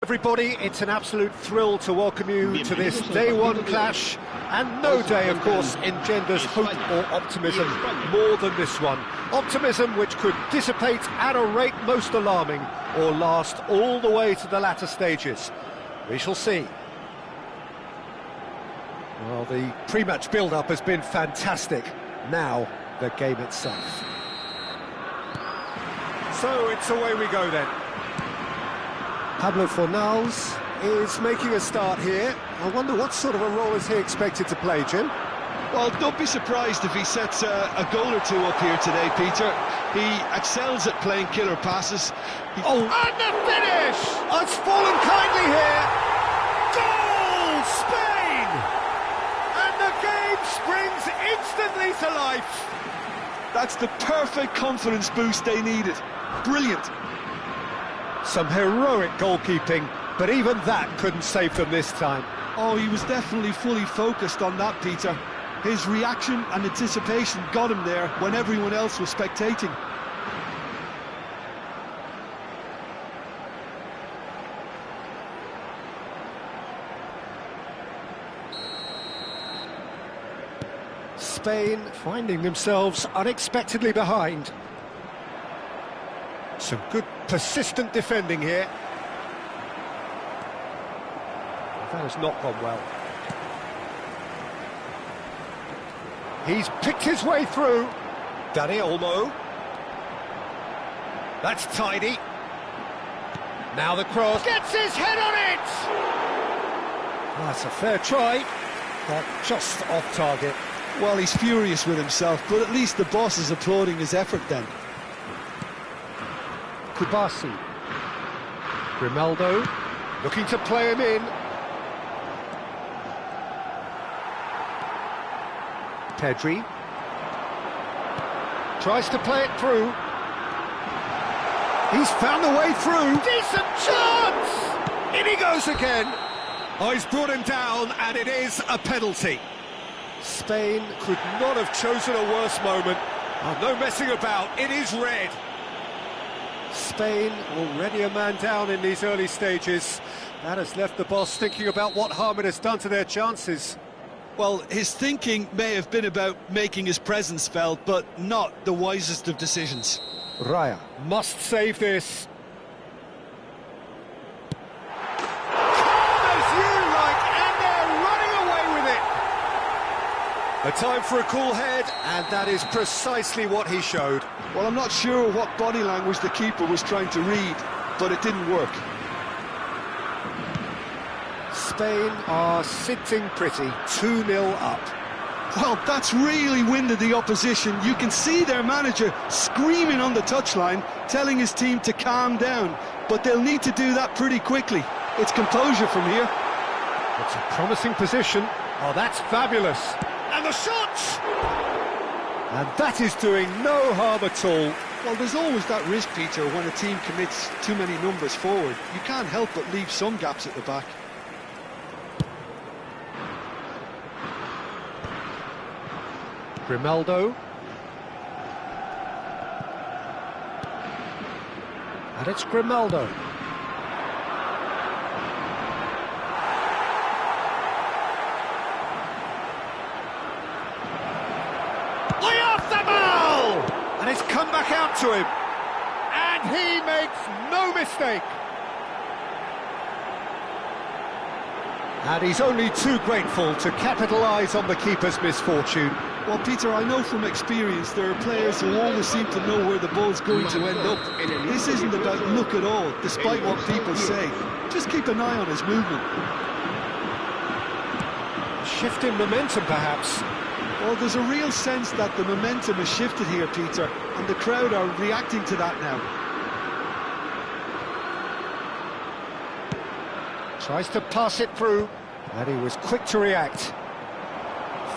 Everybody, it's an absolute thrill to welcome you to this day one clash, and no day, of course, engenders hope or optimism more than this one. Optimism which could dissipate at a rate most alarming or last all the way to the latter stages. We shall see. Well, the pre-match build-up has been fantastic. Now, the game itself. So, it's away we go then. Pablo Fornals is making a start here. I wonder what sort of a role is he expected to play, Jim? Well, don't be surprised if he sets a goal or two up here today, Peter. He excels at playing killer passes. And the finish! Oh, it's fallen kindly here. Goal! Spain! And the game springs instantly to life. That's the perfect confidence boost they needed. Brilliant. Some heroic goalkeeping, but even that couldn't save them this time. Oh, he was definitely fully focused on that, Peter. His reaction and anticipation got him there when everyone else was spectating. Spain finding themselves unexpectedly behind. Some good persistent defending here. That has not gone well. He's picked his way through. Dani Olmo. That's tidy. Now the cross. Gets his head on it! That's a fair try, but just off target. Well, he's furious with himself, but at least the boss is applauding his effort then. Kubasi. Grimaldo looking to play him in. Pedri. Tries to play it through. He's found a way through. Decent chance! In he goes again. Oh, he's brought him down, and it is a penalty. Spain could not have chosen a worse moment. Oh, no messing about, it is red. Spain already a man down in these early stages. That has left the boss thinking about what harm it has done to their chances. Well, his thinking may have been about making his presence felt, but not the wisest of decisions. Raya must save this. A time for a cool head, and that is precisely what he showed. Well, I'm not sure what body language the keeper was trying to read, but it didn't work. Spain are sitting pretty, 2-0 up. Well, that's really winded the opposition. You can see their manager screaming on the touchline, telling his team to calm down, but they'll need to do that pretty quickly. It's composure from here. It's a promising position. Oh, that's fabulous. And the shot! And that is doing no harm at all. Well, there's always that risk, Peter, when a team commits too many numbers forward. You can't help but leave some gaps at the back. Grimaldo. And it's Grimaldo. And it's come back out to him, and he makes no mistake. And he's only too grateful to capitalise on the keeper's misfortune. Well, Peter, I know from experience there are players who always seem to know where the ball's going to end up. This isn't about luck at all, despite what people say. Just keep an eye on his movement. Shift in momentum, perhaps. Well, there's a real sense that the momentum has shifted here, Peter, and the crowd are reacting to that now. Tries to pass it through, and he was quick to react.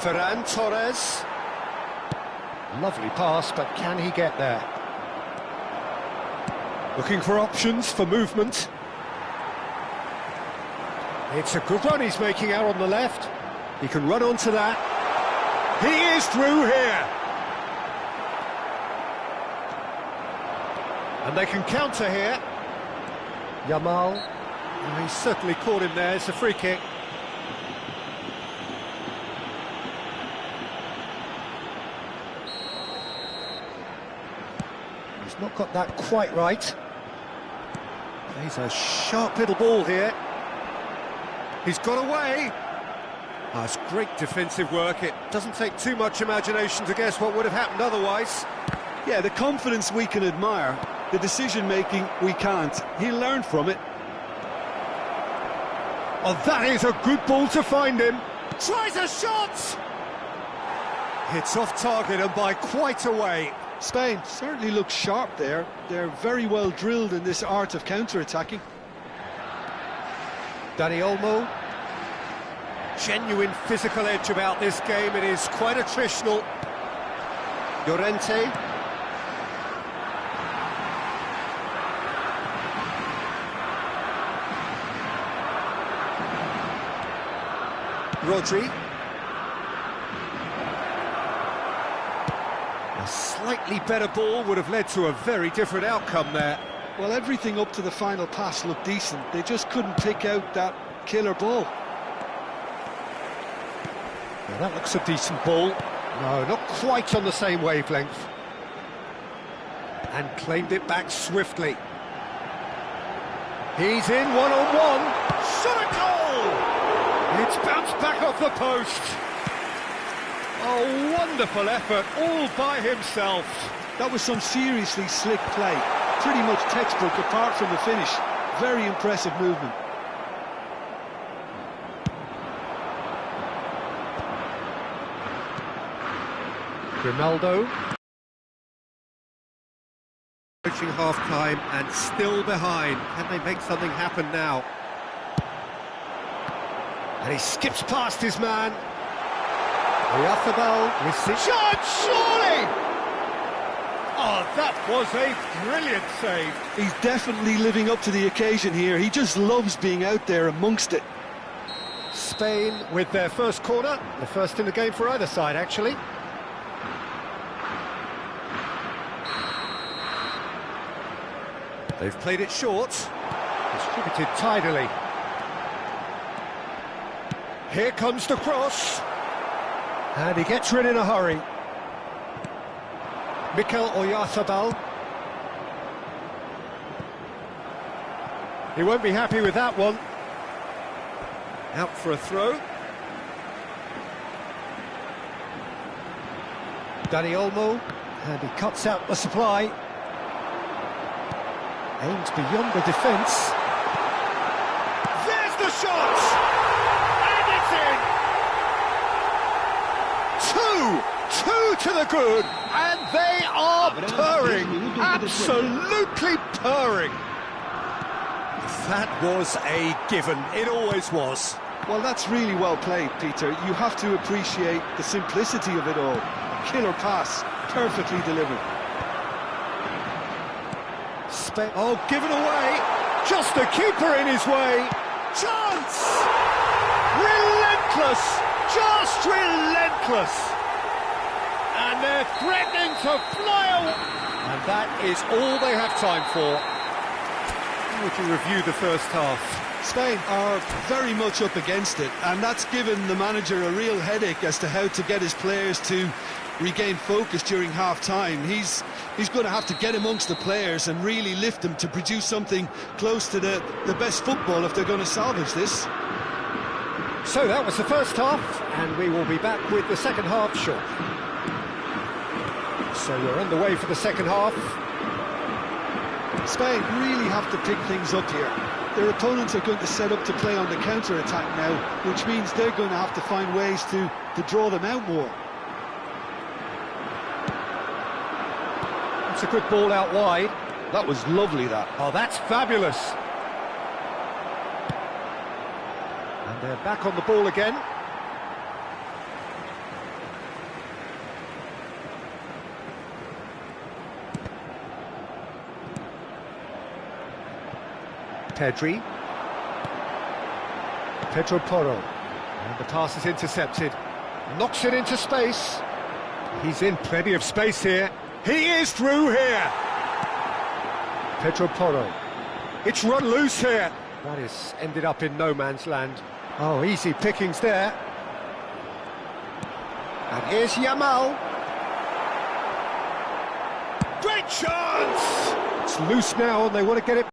Ferran Torres. Lovely pass, but can he get there? Looking for options for movement. It's a good run he's making out on the left. He can run onto that. He is through here. And they can counter here. Yamal. Oh, he's certainly caught him there. It's a free kick. He's not got that quite right. He's a sharp little ball here. He's got away. Oh, it's great defensive work. It doesn't take too much imagination to guess what would have happened otherwise. Yeah, the confidence we can admire, the decision-making we can't. He learned from it. Oh, that is a good ball to find him. Tries a shot! Hits off target and by quite a way. Spain certainly looks sharp there. They're very well drilled in this art of counter-attacking. Dani Olmo. Genuine physical edge about this game. It is quite attritional. Llorente. Rodri. A slightly better ball would have led to a very different outcome there. Well, everything up to the final pass looked decent. They just couldn't pick out that killer ball. Now that looks a decent ball. No, not quite on the same wavelength. And claimed it back swiftly. He's in one-on-one. Shot a goal! It's bounced back off the post. Oh, wonderful effort, all by himself. That was some seriously slick play. Pretty much textbook apart from the finish. Very impressive movement. Grimaldo. Approaching half-time and still behind. Can they make something happen now? And he skips past his man. Oyarzabal misses. Shot, surely! That was a brilliant save. He's definitely living up to the occasion here. He just loves being out there amongst it. Spain with their first corner, the first in the game for either side, actually. They've played it short, distributed tidily. Here comes the cross, and he gets rid in a hurry. Mikel Oyarzabal. He won't be happy with that one. Out for a throw. Dani Olmo, and he cuts out the supply. Aims beyond the defence. There's the shot! And it's in! Two to the good, and they are purring, absolutely purring. That was a given, it always was. Well, that's really well played, Peter. You have to appreciate the simplicity of it all. Killer pass, perfectly delivered. Oh, given away, just the keeper in his way. Chance! Relentless, just relentless. And they're threatening to fly away. And that is all they have time for. How would you review the first half? Spain are very much up against it, and that's given the manager a real headache as to how to get his players to regain focus during half-time. He's going to have to get amongst the players and really lift them to produce something close to the best football if they're going to salvage this. So that was the first half, and we will be back with the second half shortly. So we're underway for the second half. Spain really have to pick things up here. Their opponents are going to set up to play on the counter-attack now, which means they're going to have to find ways to draw them out more. That's a good ball out wide. That was lovely, that. Oh, that's fabulous. And they're back on the ball again. Pedro Porro, and the pass is intercepted, knocks it into space. He's in plenty of space here. He is through here. Pedro Porro, it's run loose here. That is ended up in no man's land. Oh, easy pickings there. And here's Yamal. Great chance! It's loose now and they want to get it.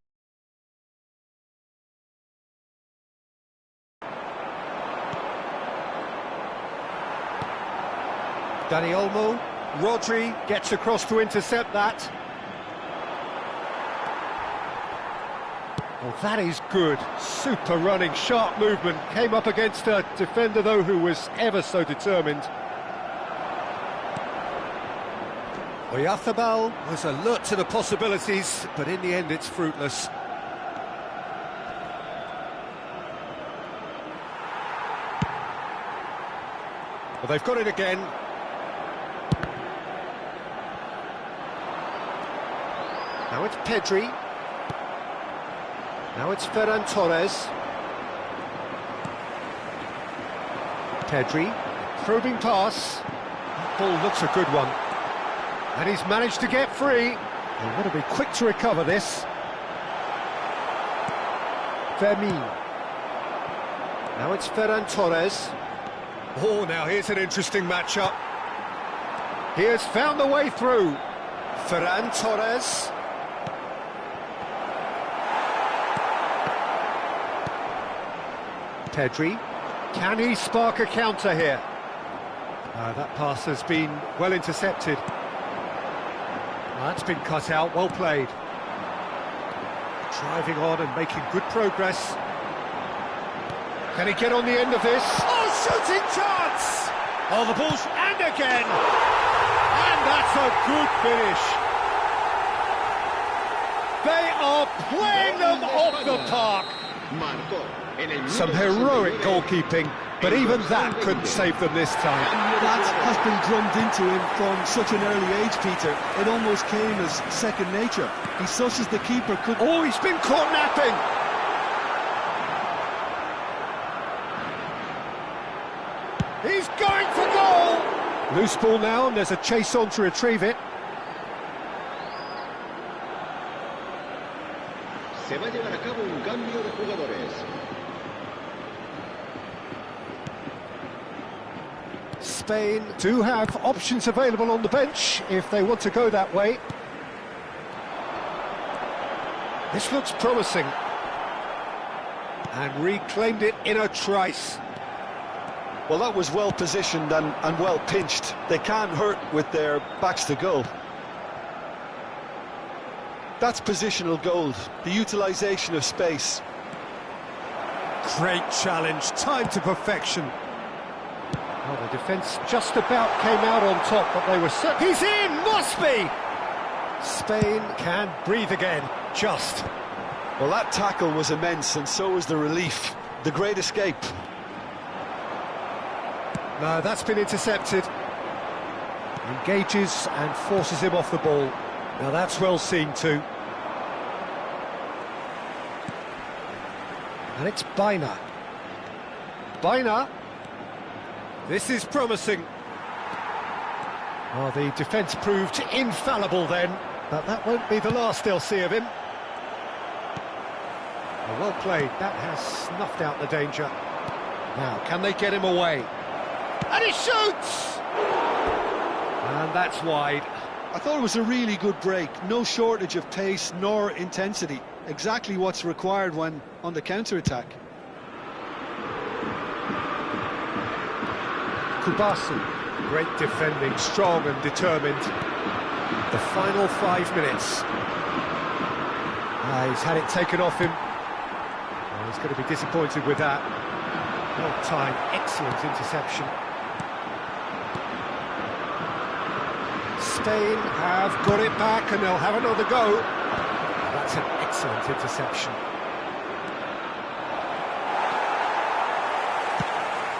Dani Olmo, Rodri gets across to intercept that. Oh, that is good. Super running, sharp movement. Came up against a defender, though, who was ever so determined. Oyarzabal was alert to the possibilities, but in the end it's fruitless. Well, they've got it again. Now it's Pedri. Now it's Ferran Torres. Pedri, probing pass. That ball looks a good one. And he's managed to get free. They want to be quick to recover this. Fermin. Now it's Ferran Torres. Oh, now here's an interesting matchup. He has found the way through. Ferran Torres. Pedri, can he spark a counter here? That pass has been well intercepted. That's been cut out, well played. Driving on and making good progress. Can he get on the end of this? Oh, shooting chance! Oh, the ball's... and again! And that's a good finish. They are playing them off the park. Some heroic goalkeeping. but even that couldn't save them this time. That has been drummed into him from such an early age, Peter. It almost came as second nature. He's such as the keeper could... Oh, he's been caught napping! He's going for goal! Loose ball now, and there's a chase on to retrieve it. Se va a llevar a cabo un cambio de jugadores. Spain do have options available on the bench if they want to go that way. This looks promising. And reclaimed it in a trice. Well, that was well positioned and well pinched. They can't hurt with their backs to goal. That's positional gold, the utilisation of space. Great challenge, timed to perfection. Well, the defence just about came out on top, but they were he's in, must be! Spain can breathe again, just. Well, that tackle was immense, and so was the relief. The great escape. No, that's been intercepted. Engages and forces him off the ball. Now that's well seen too. And it's Baina. Baina. This is promising. Well, the defence proved infallible then, but that won't be the last they'll see of him. Well played, that has snuffed out the danger. Now, can they get him away? And he shoots! And that's wide. I thought it was a really good break. No shortage of pace nor intensity. Exactly what's required when on the counter-attack. Kubasu, great defending, strong and determined. The final 5 minutes. He's had it taken off him. Oh, he's going to be disappointed with that. Well timed, excellent interception. Spain have got it back and they'll have another go. That's an excellent interception.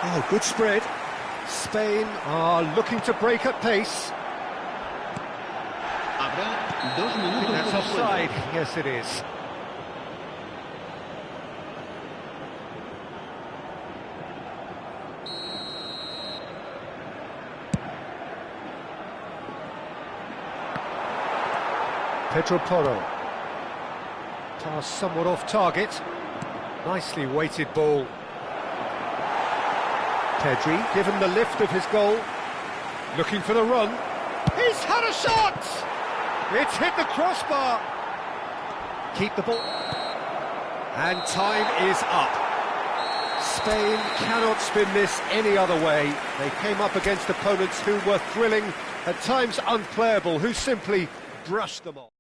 Oh, good spread. Spain are looking to break at pace. That's offside. Yes, it is. Pedro Porro. Pass somewhat off target. Nicely weighted ball. Pedri, given the lift of his goal, looking for the run. He's had a shot! It's hit the crossbar. Keep the ball. And time is up. Spain cannot spin this any other way. They came up against opponents who were thrilling, at times unplayable, who simply brushed them off.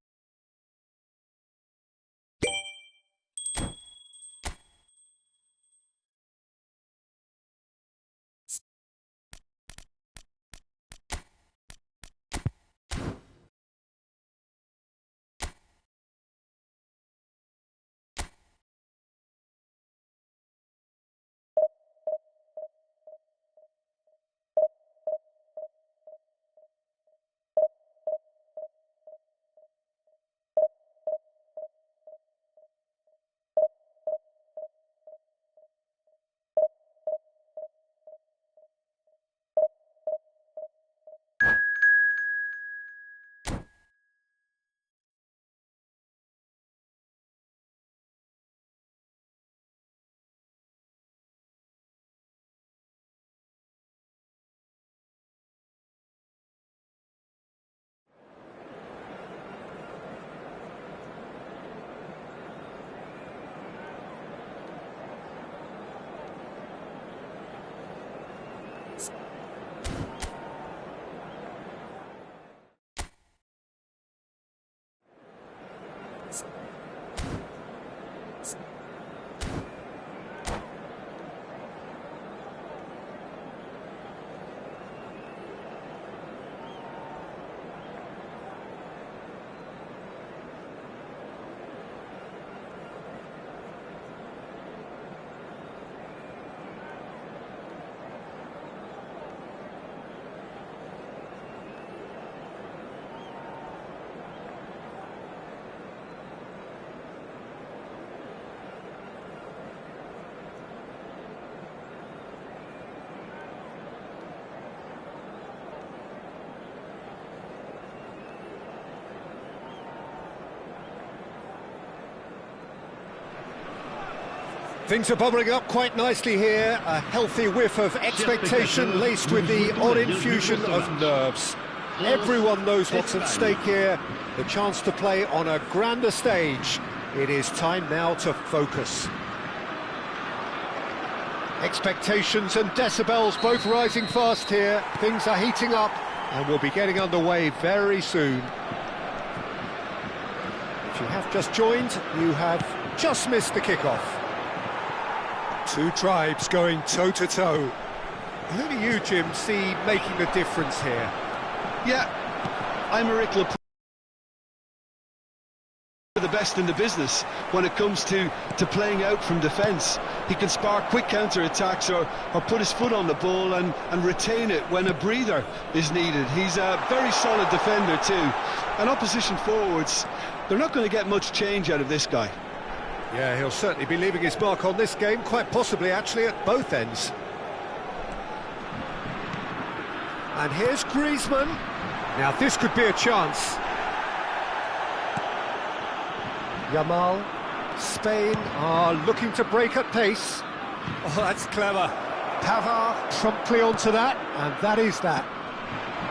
Things are bubbling up quite nicely here. A healthy whiff of expectation laced with the odd infusion of nerves. Everyone knows what's at stake here. The chance to play on a grander stage. It is time now to focus. Expectations and decibels both rising fast here. Things are heating up and we'll be getting underway very soon. If you have just joined, you have just missed the kickoff. Two tribes going toe-to-toe. Who do you, Jim, see making the difference here? Yeah, I'm a Rick the best in the business when it comes to playing out from defence. He can spark quick counter-attacks or put his foot on the ball and retain it when a breather is needed. He's a very solid defender too. And opposition forwards, they're not going to get much change out of this guy. Yeah, he'll certainly be leaving his mark on this game, quite possibly actually at both ends. And here's Griezmann. Now this could be a chance. Yamal, Spain are looking to break at pace. Oh, that's clever. Pavard promptly onto that, and that is that.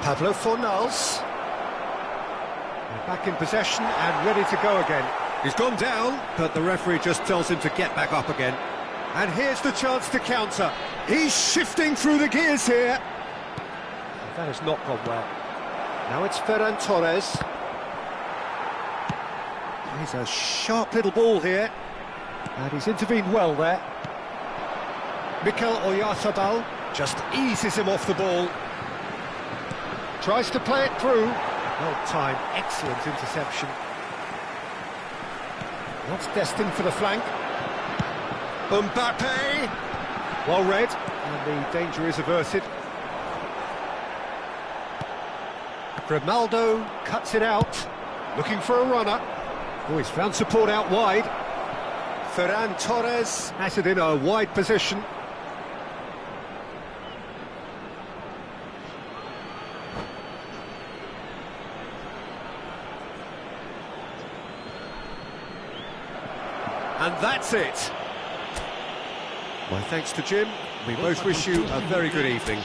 Pablo Fornals. They're back in possession and ready to go again. He's gone down, but the referee just tells him to get back up again. And here's the chance to counter. He's shifting through the gears here. That has not gone well. Now it's Ferran Torres. He's a sharp little ball here, and he's intervened well there. Mikel Oyarzabal just eases him off the ball. Tries to play it through. Well timed, excellent interception. That's destined for the flank. Mbappe! Well read, and the danger is averted. Grimaldo cuts it out, looking for a runner. Oh, he's found support out wide. Ferran Torres has it in a wide position. And that's it. My thanks to Jim. We both wish you a very good evening.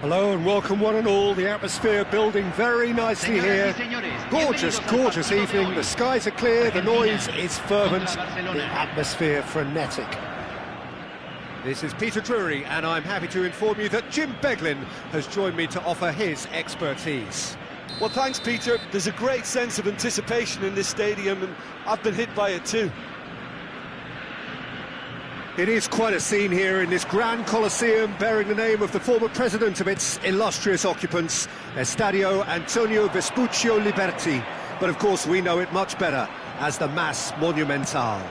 Hello and welcome one and all. The atmosphere building very nicely here. Gorgeous evening. The skies are clear, the noise is fervent, the atmosphere frenetic. This is Peter Drury and I'm happy to inform you that Jim Beglin has joined me to offer his expertise. Well, thanks, Peter. There's a great sense of anticipation in this stadium, and I've been hit by it too. It is quite a scene here in this grand Colosseum, bearing the name of the former president of its illustrious occupants, Estadio Antonio Vespuccio Liberti. But of course we know it much better as the Mas Monumental.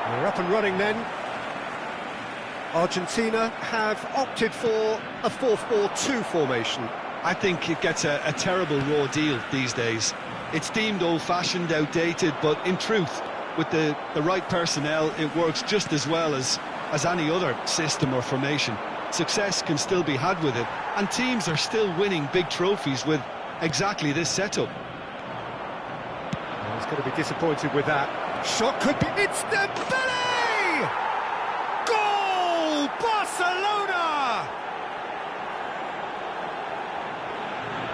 We're up and running then. Argentina have opted for a 4-4-2 formation. I think it gets a terrible raw deal these days. It's deemed old-fashioned, outdated, but in truth, with the right personnel, it works just as well as any other system or formation. Success can still be had with it, and teams are still winning big trophies with exactly this setup. He's going to be disappointed with that. Shot could be... It's Dembele! Goal! Barcelona!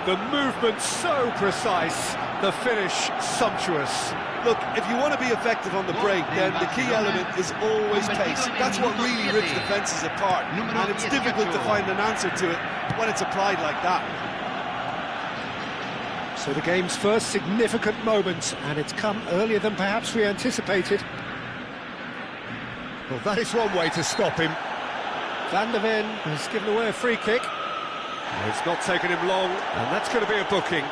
The movement so precise, the finish sumptuous. Look, if you want to be effective on the break, then the key element is always pace. That's what really rips defences apart, and it's difficult to find an answer to it when it's applied like that. So the game's first significant moment, and it's come earlier than perhaps we anticipated. Well, that is one way to stop him. Van der Ven has given away a free kick. It's not taken him long, and that's going to be a booking.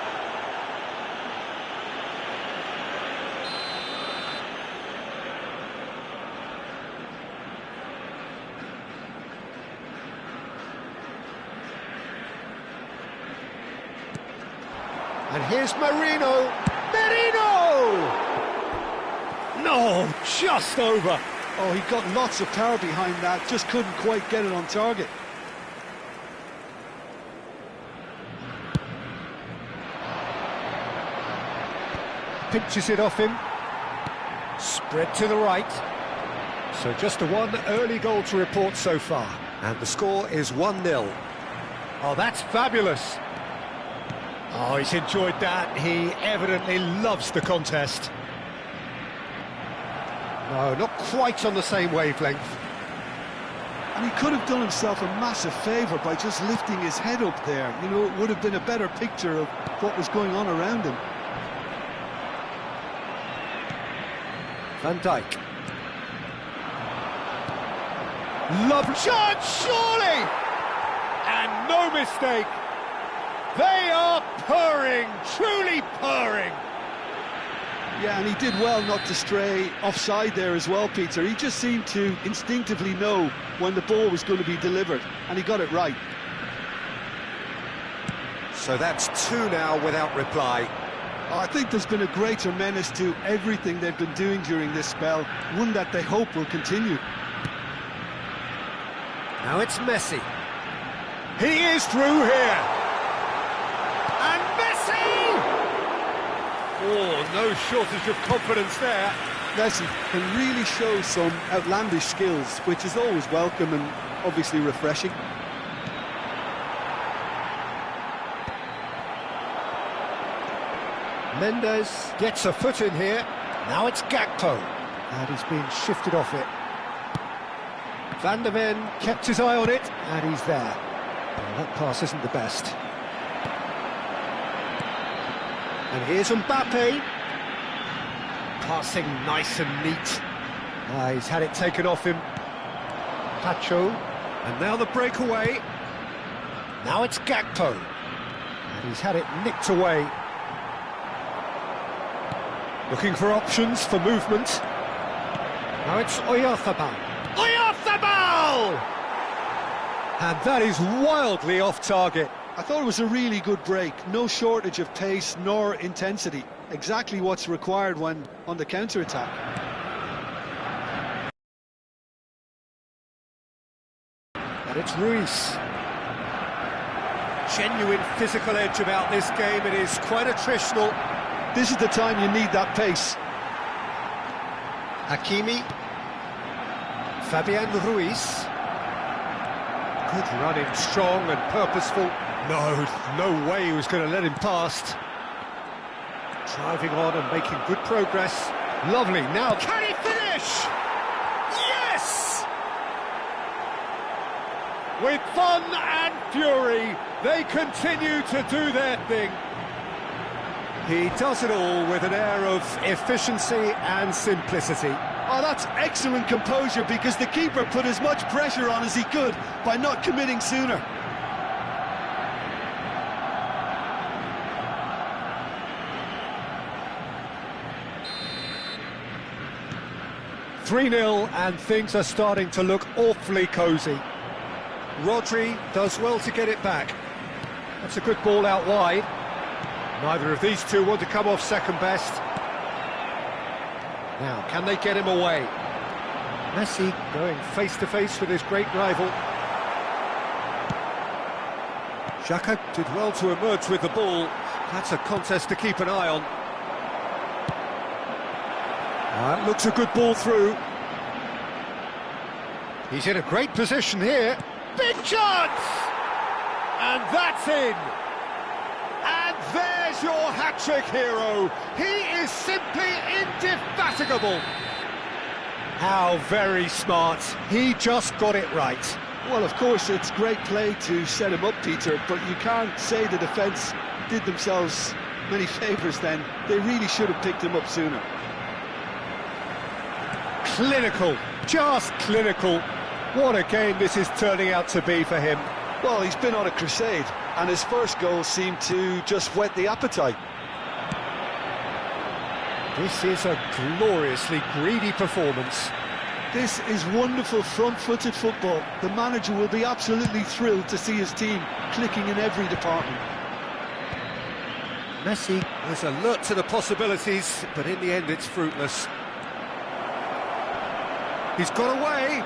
And here's Merino! No, just over. Oh, he got lots of power behind that, just couldn't quite get it on target. Pinches it off him. Spread to the right. So just the one early goal to report so far. And the score is 1-0. Oh, that's fabulous. Oh, he's enjoyed that. He evidently loves the contest. No, not quite on the same wavelength. And he could have done himself a massive favour by just lifting his head up there. You know, it would have been a better picture of what was going on around him. Van Dijk. Love chance, surely! And no mistake. They are purring, truly purring. Yeah, and he did well not to stray offside there as well, Peter. He just seemed to instinctively know when the ball was going to be delivered, and he got it right. So that's 2 now without reply. Oh, I think there's been a greater menace to everything they've been doing during this spell, one that they hope will continue. Now it's Messi. He is through here. And Messi! Oh, no shortage of confidence there. Messi can really show some outlandish skills, which is always welcome and obviously refreshing. Mendes gets a foot in here. Now it's Gakpo. And he's been shifted off it. Van der Ven kept his eye on it, and he's there. Well, that pass isn't the best. And here's Mbappe. Passing nice and neat. He's had it taken off him. Pacho. And now the breakaway. Now it's Gakpo. And he's had it nicked away. Looking for options for movement. Now it's Oyarzabal. Oyarzabal! And that is wildly off target. I thought it was a really good break. No shortage of pace nor intensity. Exactly what's required when on the counter-attack. And it's Ruiz. Genuine physical edge about this game. It is quite attritional. This is the time you need that pace. Hakimi. Fabian Ruiz. Good running, strong and purposeful. No way he was going to let him past. Driving on and making good progress. Lovely, now can he finish? Yes! With fun and fury, they continue to do their thing. He does it all with an air of efficiency and simplicity. Oh, that's excellent composure, because the keeper put as much pressure on as he could by not committing sooner. (3-0) and things are starting to look awfully cosy. Rodri does well to get it back. That's a good ball out wide. Neither of these two want to come off second best. Now, can they get him away? Messi going face-to-face with his great rival. Xhaka did well to emerge with the ball. That's a contest to keep an eye on. That looks a good ball through. He's in a great position here. Big chance! And that's in! And there's your hat-trick hero. He is simply indefatigable. How very smart. He just got it right. Well, of course, it's great play to set him up, Peter, but you can't say the defence did themselves many favours then. They really should have picked him up sooner. Clinical, just clinical. What a game this is turning out to be for him. Well, he's been on a crusade, and his first goal seemed to just whet the appetite. This is a gloriously greedy performance. This is wonderful front-footed football. The manager will be absolutely thrilled to see his team clicking in every department. Messi is alert to the possibilities, but in the end it's fruitless. He's got away.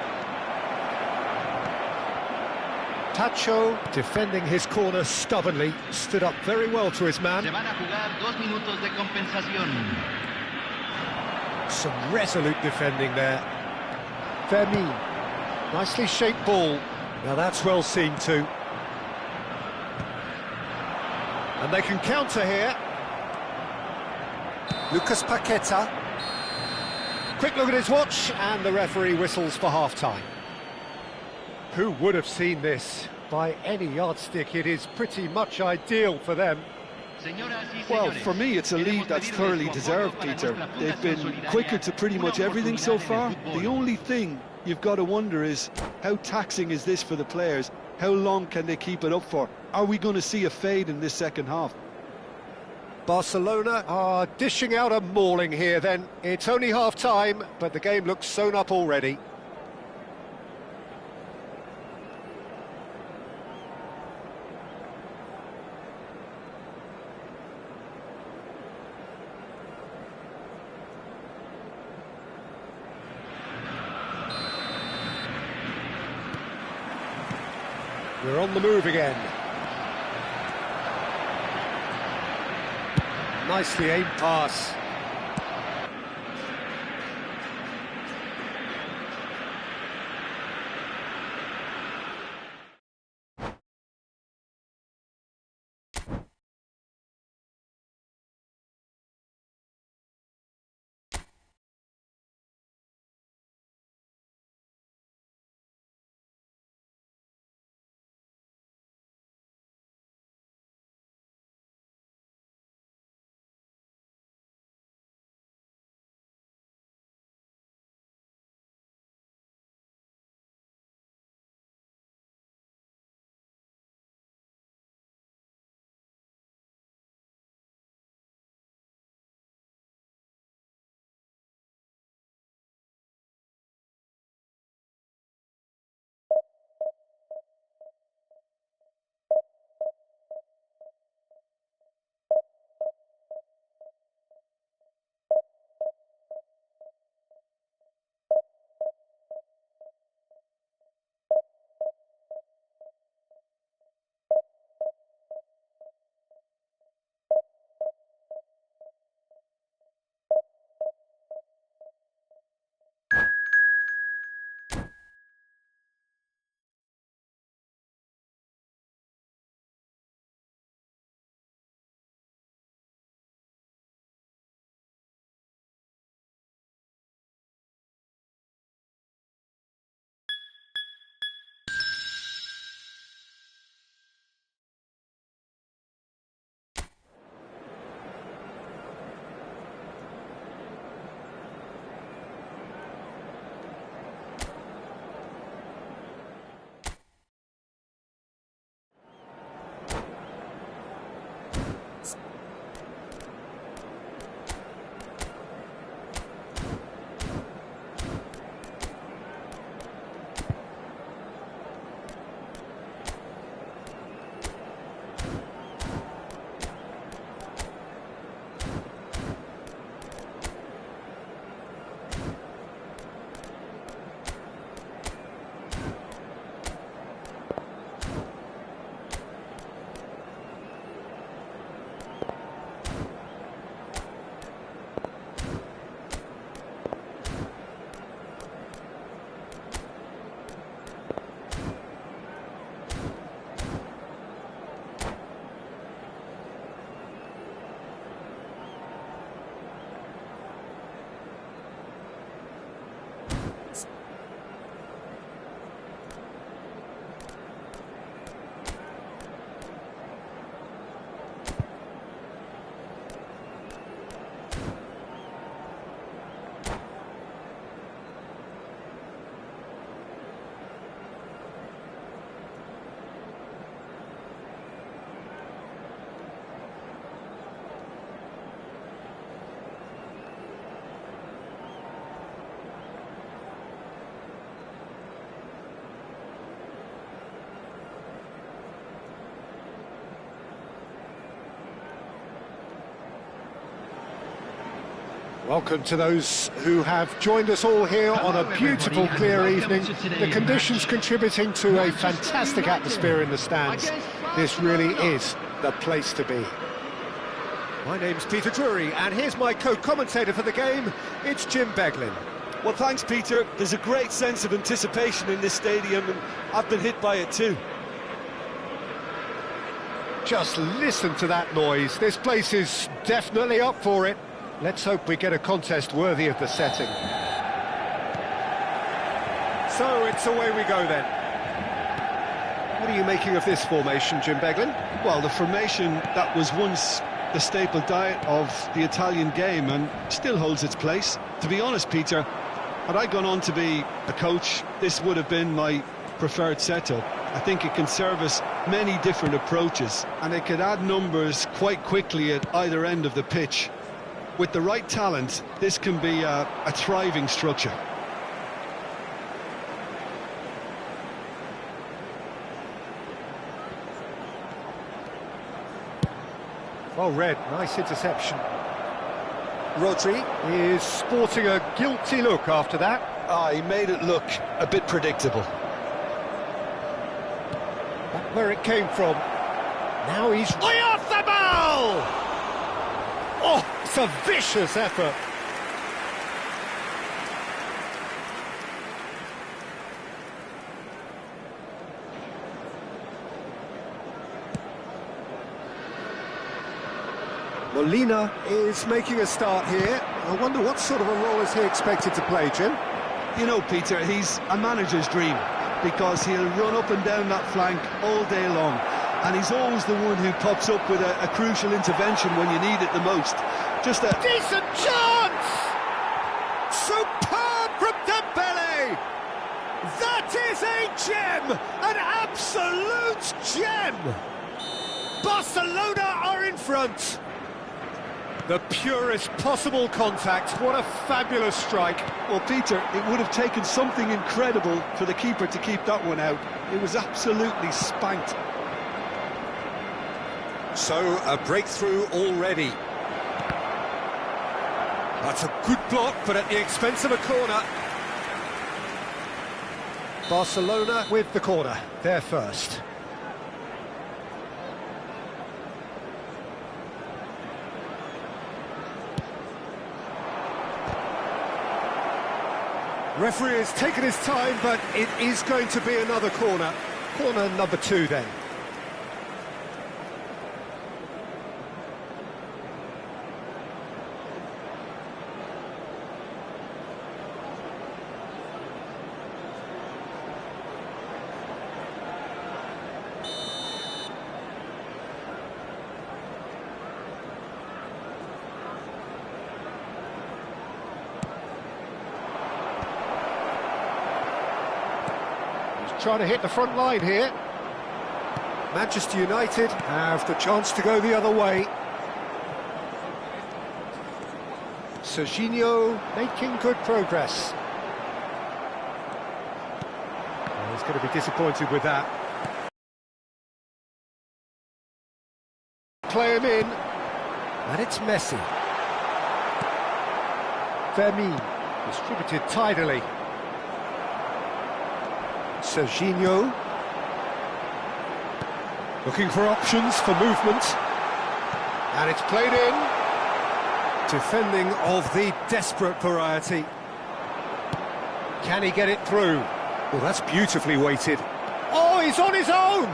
Tacho, defending his corner stubbornly, stood up very well to his man. Se van a jugar 2 minutos de compensación. Some resolute defending there. Fermin, nicely shaped ball. Now that's well seen too. And they can counter here. Lucas Paqueta. Quick look at his watch, and the referee whistles for half-time. Who would have seen this? By any yardstick, it is pretty much ideal for them. Well, for me, it's a lead that's thoroughly deserved, Peter. They've been quicker to pretty much everything so far. The only thing you've got to wonder is, how taxing is this for the players? How long can they keep it up for? Are we going to see a fade in this second half? Barcelona are dishing out a mauling here then. It's only half-time, but the game looks sewn up already. We're on the move again. Nicely aimed pass. Welcome to those who have joined us all here on a beautiful, clear evening. The conditions contributing to a fantastic atmosphere in the stands. This really is the place to be. My name's Peter Drury, and here's my co-commentator for the game. It's Jim Beglin. Well, thanks, Peter. There's a great sense of anticipation in this stadium, and I've been hit by it too. Just listen to that noise. This place is definitely up for it. Let's hope we get a contest worthy of the setting. So it's away we go then. What are you making of this formation, Jim Beglin? Well, the formation that was once the staple diet of the Italian game and still holds its place. To be honest, Peter, had I gone on to be a coach, this would have been my preferred setup. I think it can service many different approaches, and it could add numbers quite quickly at either end of the pitch. With the right talent, this can be a thriving structure. Well read, nice interception. Rodri is sporting a guilty look after that. He made it look a bit predictable. Back where it came from. Now he's way off the ball! Oh, it's a vicious effort. Molina is making a start here. I wonder what sort of a role is he expected to play, Jim? You know, Peter, he's a manager's dream, because he'll run up and down that flank all day long, and he's always the one who pops up with a crucial intervention when you need it the most. Just a decent chance! Superb from Dembele! That is a gem! An absolute gem! Barcelona are in front. The purest possible contact. What a fabulous strike. Well, Peter, it would have taken something incredible for the keeper to keep that one out. It was absolutely spanked. So, a breakthrough already. That's a good block, but at the expense of a corner. Barcelona with the corner. They're first. Referee has taken his time, but it is going to be another corner. Corner number 2 then. Trying to hit the front line here. Manchester United have the chance to go the other way. Serginho making good progress. Oh, he's going to be disappointed with that. Play him in. And it's Messi. Fermin distributed tidily. Serginho looking for options for movement, and it's played in. Defending of the desperate variety. Can he get it through? Well, that's beautifully weighted. Oh, he's on his own!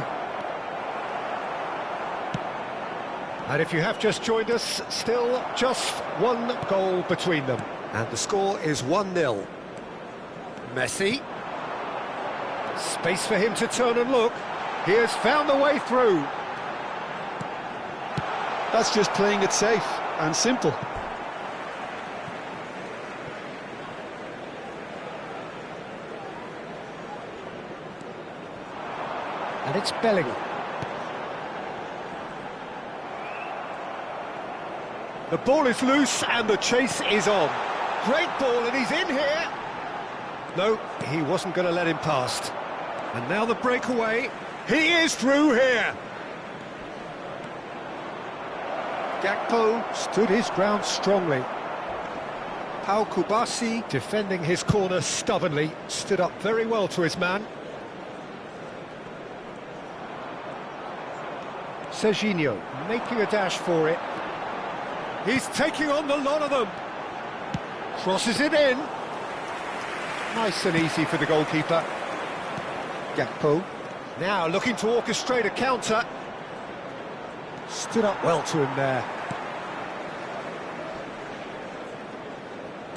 And if you have just joined us, still just one goal between them, and the score is 1-0. Messi. Space for him to turn and look. He has found the way through. That's just playing it safe and simple. And it's Bellingham. The ball is loose and the chase is on. Great ball, and he's in here. No, he wasn't going to let him past. And now the breakaway. He is through here. Gakpo stood his ground strongly. Pau Kubasi, defending his corner stubbornly, stood up very well to his man. Serginho making a dash for it. He's taking on the lot of them. Crosses it in. Nice and easy for the goalkeeper. Gakpo. Now looking to orchestrate a counter. Stood up well to him there.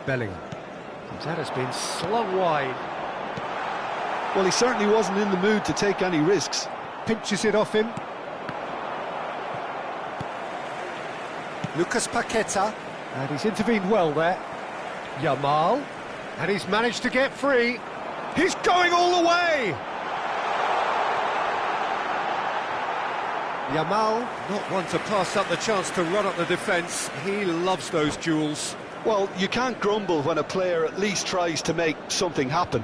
Bellingham. That has been slung wide. Well, he certainly wasn't in the mood to take any risks. Pinches it off him. Lucas Paqueta, and he's intervened well there. Yamal, and he's managed to get free. He's going all the way! Yamal, not one to pass up the chance to run up the defence. He loves those duels. Well, you can't grumble when a player at least tries to make something happen.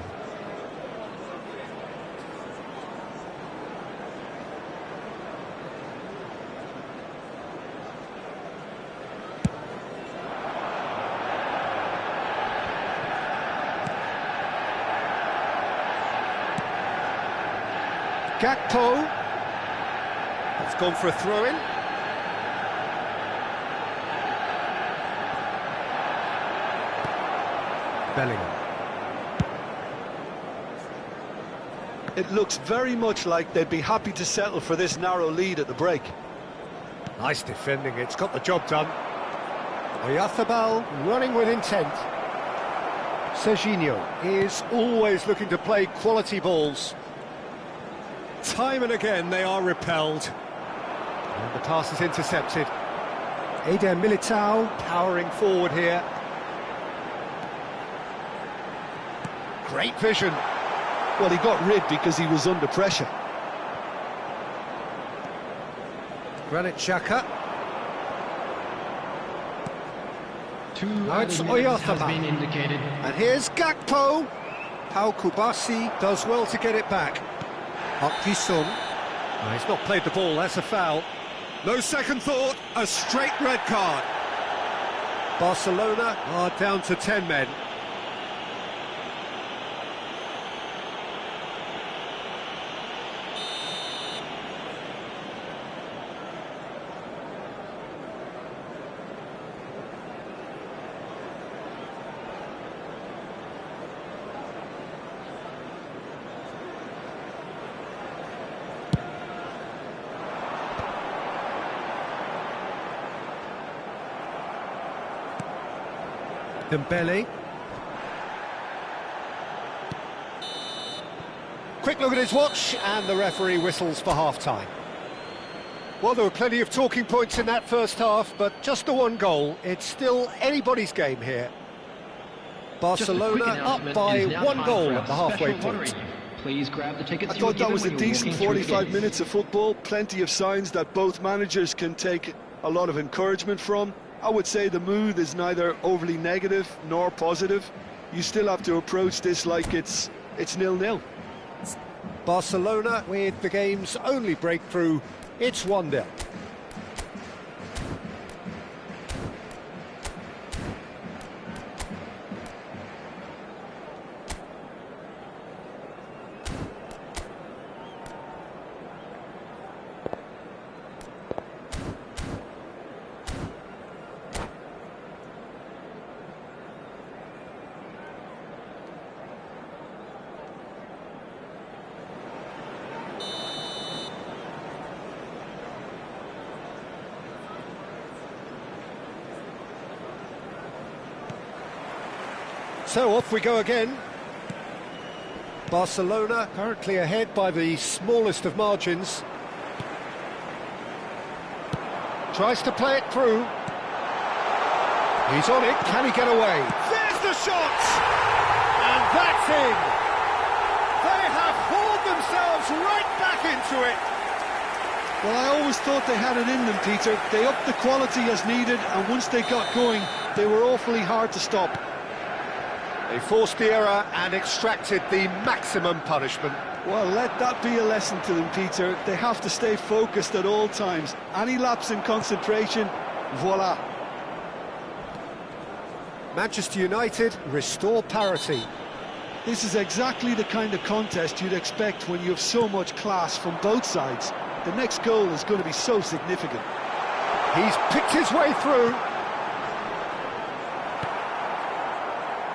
Gakpo has gone for a throw-in. Bellingham. It looks very much like they'd be happy to settle for this narrow lead at the break. Nice defending, it's got the job done. Oyarzabal running with intent. Serginho is always looking to play quality balls. Time and again they are repelled. And the pass is intercepted. Eder Militao powering forward here. Great vision. Well, he got rid because he was under pressure. Granit Xhaka. Now it's Oyarzabal. has been indicated. And here's Gakpo. Pau Kubasi does well to get it back. Hukki-sung. He's not played the ball, that's a foul. No second thought, a straight red card. Barcelona are down to 10 men. Dembele. Quick look at his watch, and the referee whistles for half-time. Well, there were plenty of talking points in that first half, but just the one goal. It's still anybody's game here. Barcelona up by one goal at the halfway point. Please grab the tickets. I thought that was a decent 45 minutes of football. Plenty of signs that both managers can take a lot of encouragement from. I would say the mood is neither overly negative nor positive. You still have to approach this like it's 0-0. Barcelona with the game's only breakthrough. It's 1-0. So off we go again. Barcelona currently ahead by the smallest of margins. Tries to play it through. He's on it, can he get away? There's the shot! And that's in! They have hauled themselves right back into it! Well, I always thought they had it in them, Peter. They upped the quality as needed, and once they got going, they were awfully hard to stop. They forced the error and extracted the maximum punishment. Well, let that be a lesson to them, Peter. They have to stay focused at all times. Any lapse in concentration, voila. Manchester United restore parity. This is exactly the kind of contest you'd expect when you have so much class from both sides. The next goal is going to be so significant. He's picked his way through.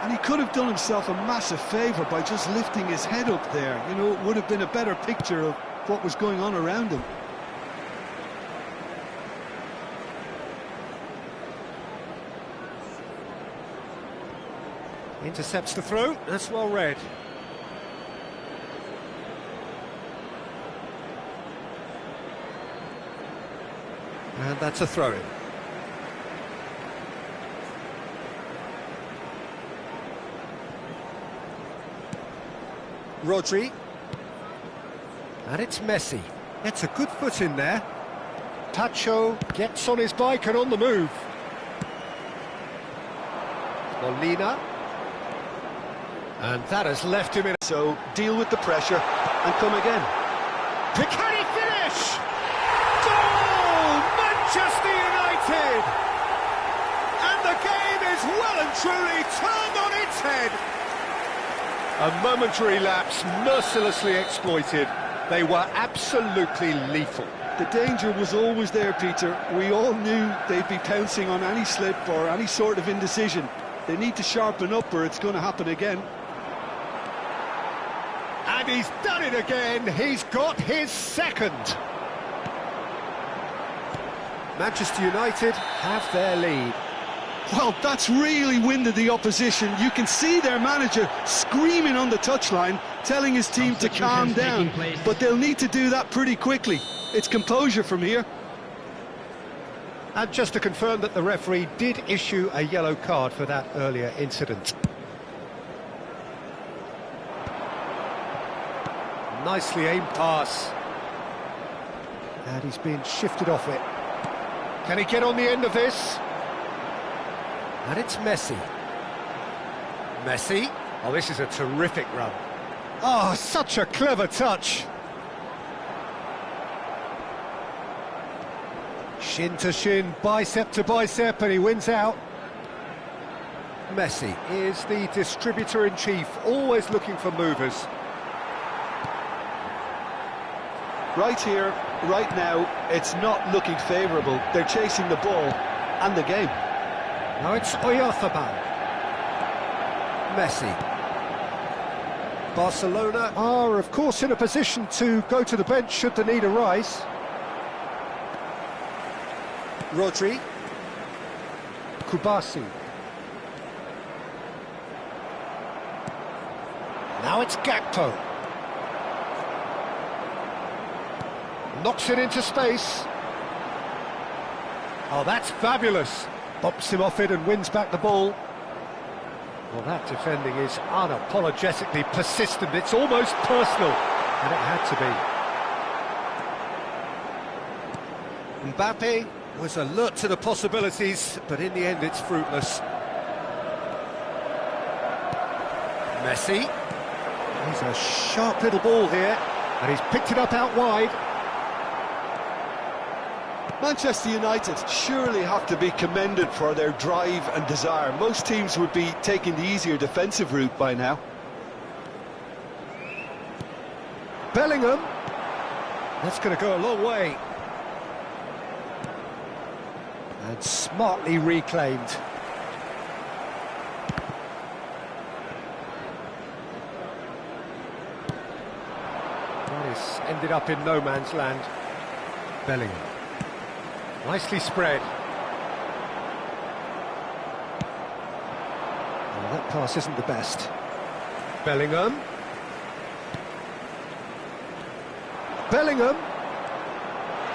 And he could have done himself a massive favour by just lifting his head up there. You know, it would have been a better picture of what was going on around him. Intercepts the throw, that's well read. And that's a throw-in. Rodri. And it's Messi. Gets a good foot in there. Tacho gets on his bike and on the move. Molina. And that has left him in. So, deal with the pressure and come again. Can he finish? Goal! Manchester United! And the game is well and truly turned on its head. A momentary lapse mercilessly exploited. They were absolutely lethal. The danger was always there, Peter. We all knew they'd be pouncing on any slip or any sort of indecision. They need to sharpen up or it's going to happen again. And he's done it again. He's got his second. Manchester United have their lead. Well, that's really winded the opposition. You can see their manager screaming on the touchline, telling his team to calm down. But they'll need to do that pretty quickly. It's composure from here. And just to confirm that the referee did issue a yellow card for that earlier incident. Nicely aimed pass. And he's been shifted off it. Can he get on the end of this? And it's Messi. Messi. Oh, this is a terrific run. Oh, such a clever touch. Shin to shin, bicep to bicep, and he wins out. Messi is the distributor-in-chief, always looking for movers. Right here, right now, it's not looking favourable. They're chasing the ball and the game. Now it's Oyarzabal. Messi. Barcelona are, of course, in a position to go to the bench should the need arise. Rodri. Kubasi. Now it's Gakpo. Knocks it into space. Oh, that's fabulous. Bops him off it and wins back the ball. Well, that defending is unapologetically persistent. It's almost personal, and it had to be. Mbappe was alert to the possibilities, but in the end it's fruitless. Messi. He's a sharp little ball here, and he's picked it up out wide. Manchester United surely have to be commended for their drive and desire. Most teams would be taking the easier defensive route by now. Bellingham. That's going to go a long way. And smartly reclaimed. That is ended up in no man's land. Bellingham. Nicely spread. Well, that pass isn't the best. Bellingham. Bellingham.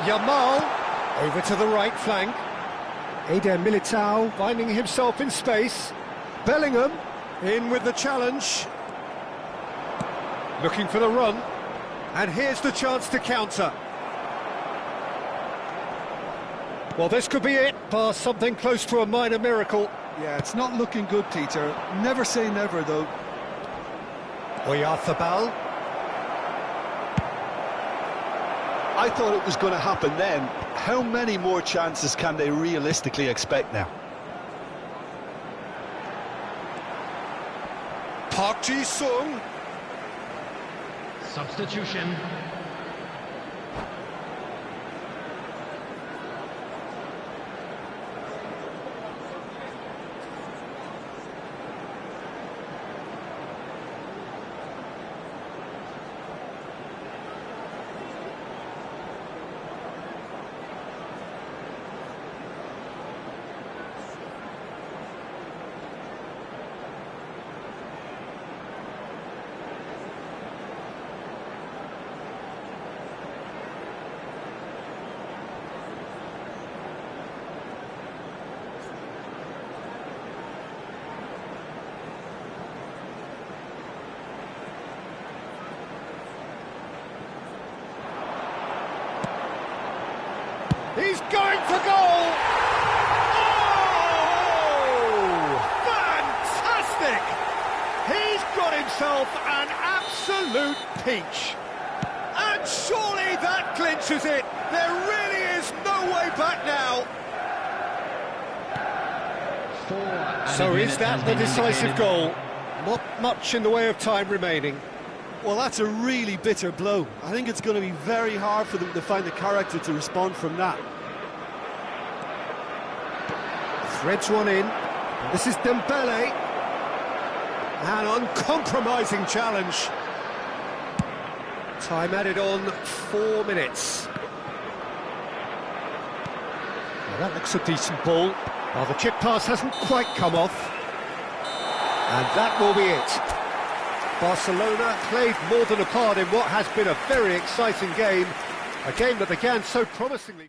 Yamal. Over to the right flank. Eder Militao finding himself in space. Bellingham in with the challenge. Looking for the run. And here's the chance to counter. Well, this could be it, bar something close to a minor miracle. Yeah, it's not looking good, Peter. Never say never, though. Oyarzabal. I thought it was going to happen then. How many more chances can they realistically expect now? Ji-sung. Substitution. He's going for goal! Oh! Fantastic! He's got himself an absolute peach. And surely that clinches it. There really is no way back now. So is that the decisive goal? Not much in the way of time remaining. Well, that's a really bitter blow. I think it's going to be very hard for them to find the character to respond from that. Threads one in. This is Dembele. An uncompromising challenge. Time added on 4 minutes. Now that looks a decent ball. Well, the chip pass hasn't quite come off. And that will be it. Barcelona played more than a part in what has been a very exciting game. A game that began so promisingly.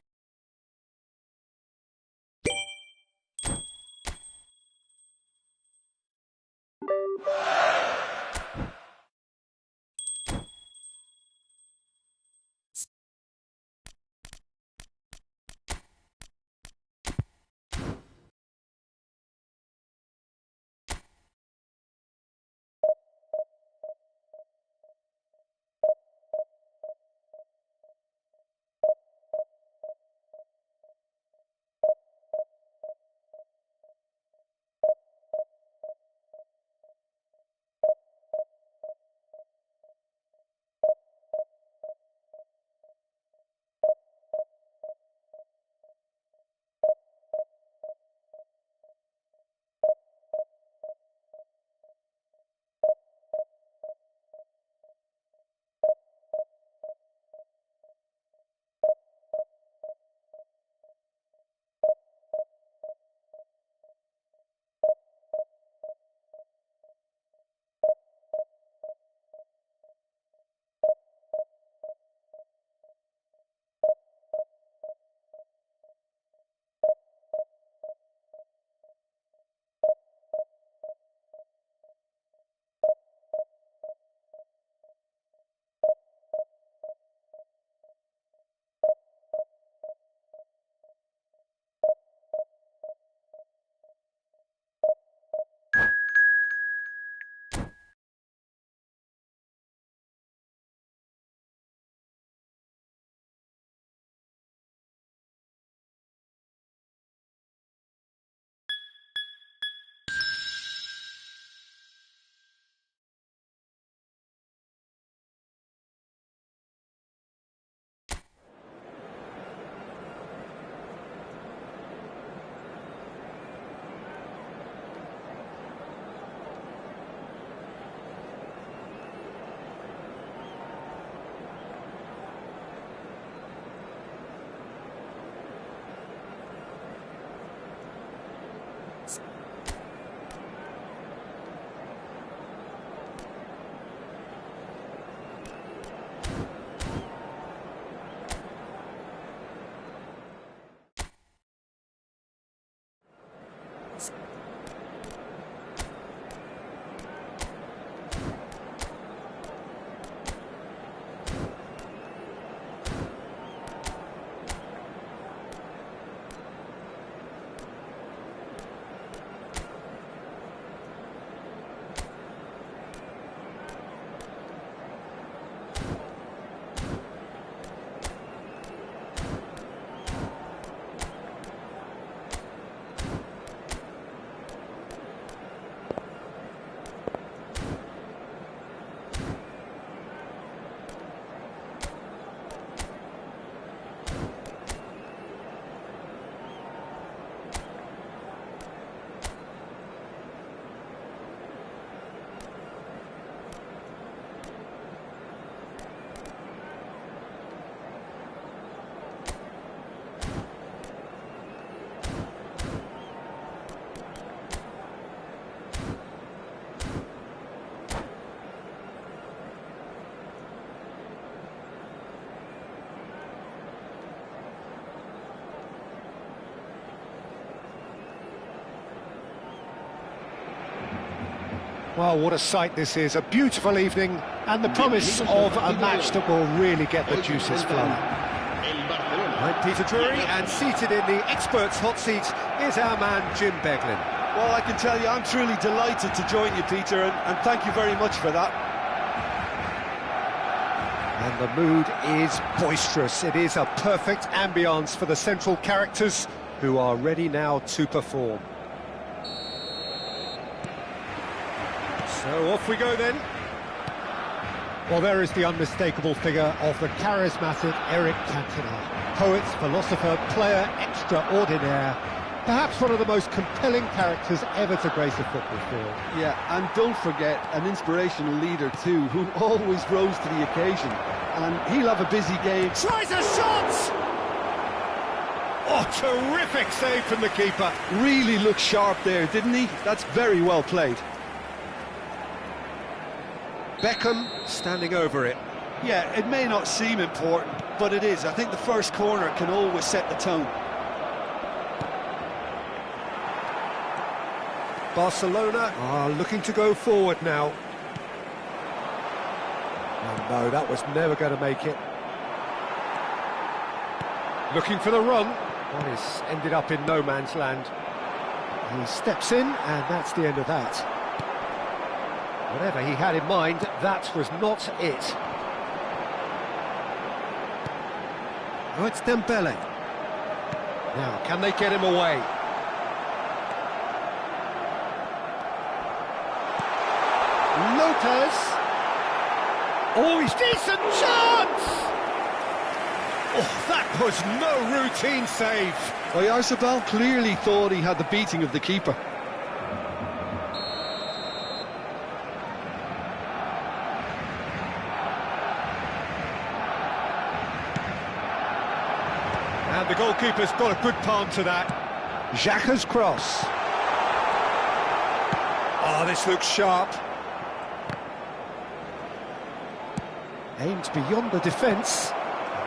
Well, what a sight this is, a beautiful evening, and the promise of a match that will really get the juices flowing. I'm Peter Drury, and seated in the experts' hot seat is our man Jim Beglin. Well, I can tell you, I'm truly delighted to join you, Peter, and thank you very much for that. And the mood is boisterous. It is a perfect ambience for the central characters who are ready now to perform. So off we go then. Well, there is the unmistakable figure of the charismatic Eric Cantona. Poet, philosopher, player extraordinaire. Perhaps one of the most compelling characters ever to grace a football field. Yeah, and don't forget, an inspirational leader too, who always rose to the occasion. And he'll have a busy game. Tries a shot! Oh, terrific save from the keeper. Really looked sharp there, didn't he? That's very well played. Beckham standing over it. Yeah, it may not seem important, but it is. I think the first corner can always set the tone. Barcelona are looking to go forward now. Oh no, that was never going to make it. Looking for the run. Well, he's ended up in no man's land. He steps in, and that's the end of that. Whatever he had in mind, that was not it. Oh, it's Dembele. Now, can they get him away? Lopez. Oh, he's decent chance! Oh, that was no routine save. Oyarzabal clearly thought he had the beating of the keeper. And the goalkeeper's got a good palm to that. Xhaka's cross. Oh, this looks sharp. Aimed beyond the defence.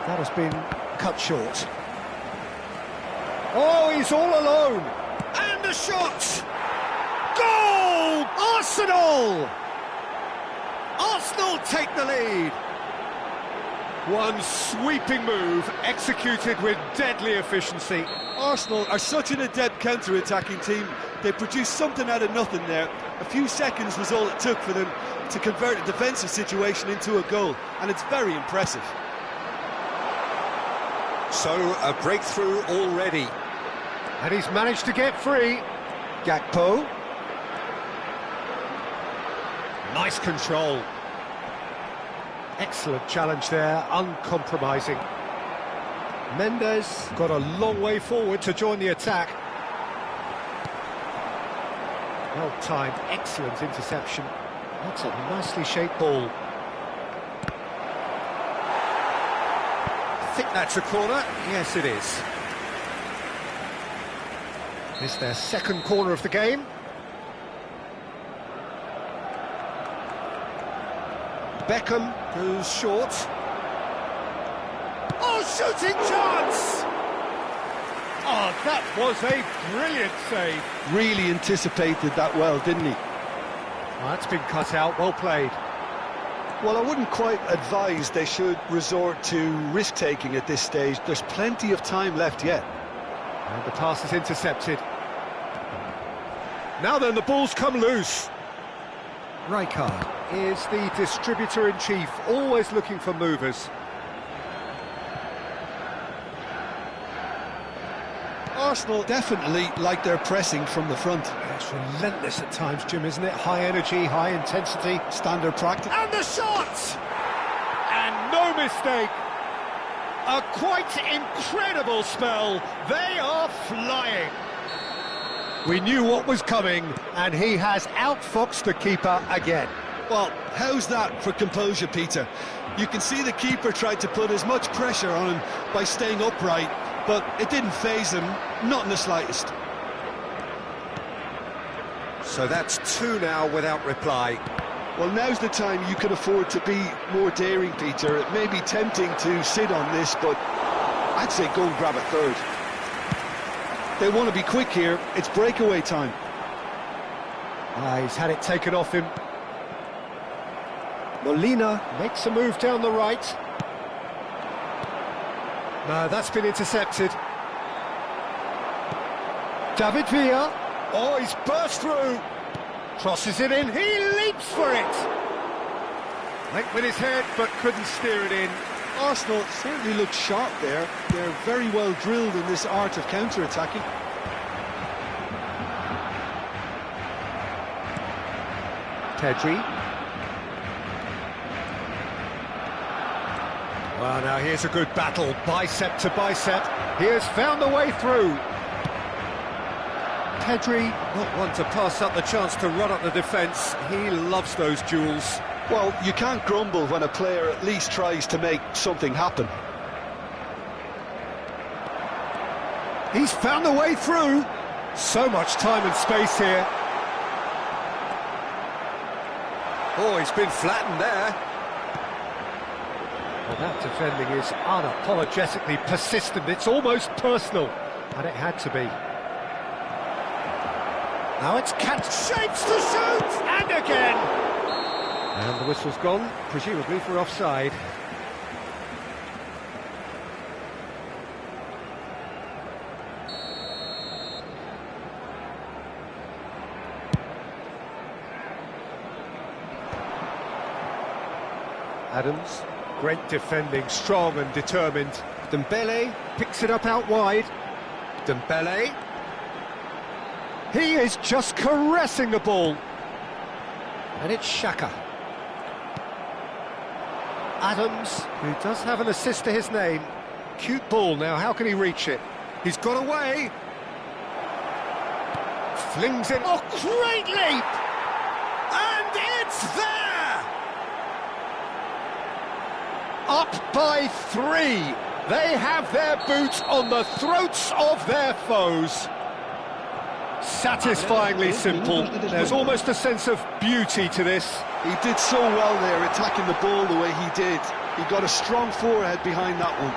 That has been cut short. Oh, he's all alone. And the shot! Goal! Arsenal! Arsenal take the lead. One sweeping move, executed with deadly efficiency. Arsenal are such an adept counter-attacking team. They produced something out of nothing there. A few seconds was all it took for them to convert a defensive situation into a goal, and it's very impressive. So, a breakthrough already. And he's managed to get free. Gakpo. Nice control. Excellent challenge there, uncompromising. Mendes got a long way forward to join the attack. Well-timed, excellent interception. That's a nicely shaped ball. I think that's a corner. Yes, it is. It's their second corner of the game. Beckham goes short. Oh, shooting chance! Oh, that was a brilliant save. Really anticipated that well, didn't he? Oh, that's been cut out, well played. Well, I wouldn't quite advise they should resort to risk-taking at this stage. There's plenty of time left yet. And the pass is intercepted. Now then, the ball's come loose. Rijkaard is the distributor-in-chief, always looking for movers. Arsenal definitely like their pressing from the front. It's relentless at times, Jim, isn't it? High energy, high intensity. Standard practice. And the shot! And no mistake. A quite incredible spell. They are flying. We knew what was coming, and he has outfoxed the keeper again. Well, how's that for composure, Peter? You can see the keeper tried to put as much pressure on him by staying upright, but it didn't faze him, not in the slightest. So that's two now without reply. Well, now's the time you can afford to be more daring, Peter. It may be tempting to sit on this, but I'd say go and grab a third. They want to be quick here. It's breakaway time. He's had it taken off him. Molina makes a move down the right. No, that's been intercepted. David Villa. Oh, he's burst through. Crosses it in. He leaps for it. Went with his head, but couldn't steer it in. Arsenal certainly look sharp there. They're very well drilled in this art of counter-attacking. Pedri. Well, now here's a good battle, bicep to bicep. He has found the way through. Pedri, not one to pass up the chance to run up the defence. He loves those duels. Well, you can't grumble when a player at least tries to make something happen. He's found the way through. So much time and space here. Oh, he's been flattened there. Well, that defending is unapologetically persistent. It's almost personal, and it had to be. Now it's cat shapes to shoot, and again. And the whistle's gone, presumably for offside. Adams, great defending, strong and determined. Dembele picks it up out wide. Dembele. He is just caressing the ball. And it's Xhaka. Adams, who does have an assist to his name. Cute ball now, how can he reach it? He's got away. Flings it. Oh, great leap! And it's there! Up by 3. They have their boots on the throats of their foes. Satisfyingly simple. There's almost a sense of beauty to this. He did so well there, attacking the ball the way he did. He got a strong forehead behind that one.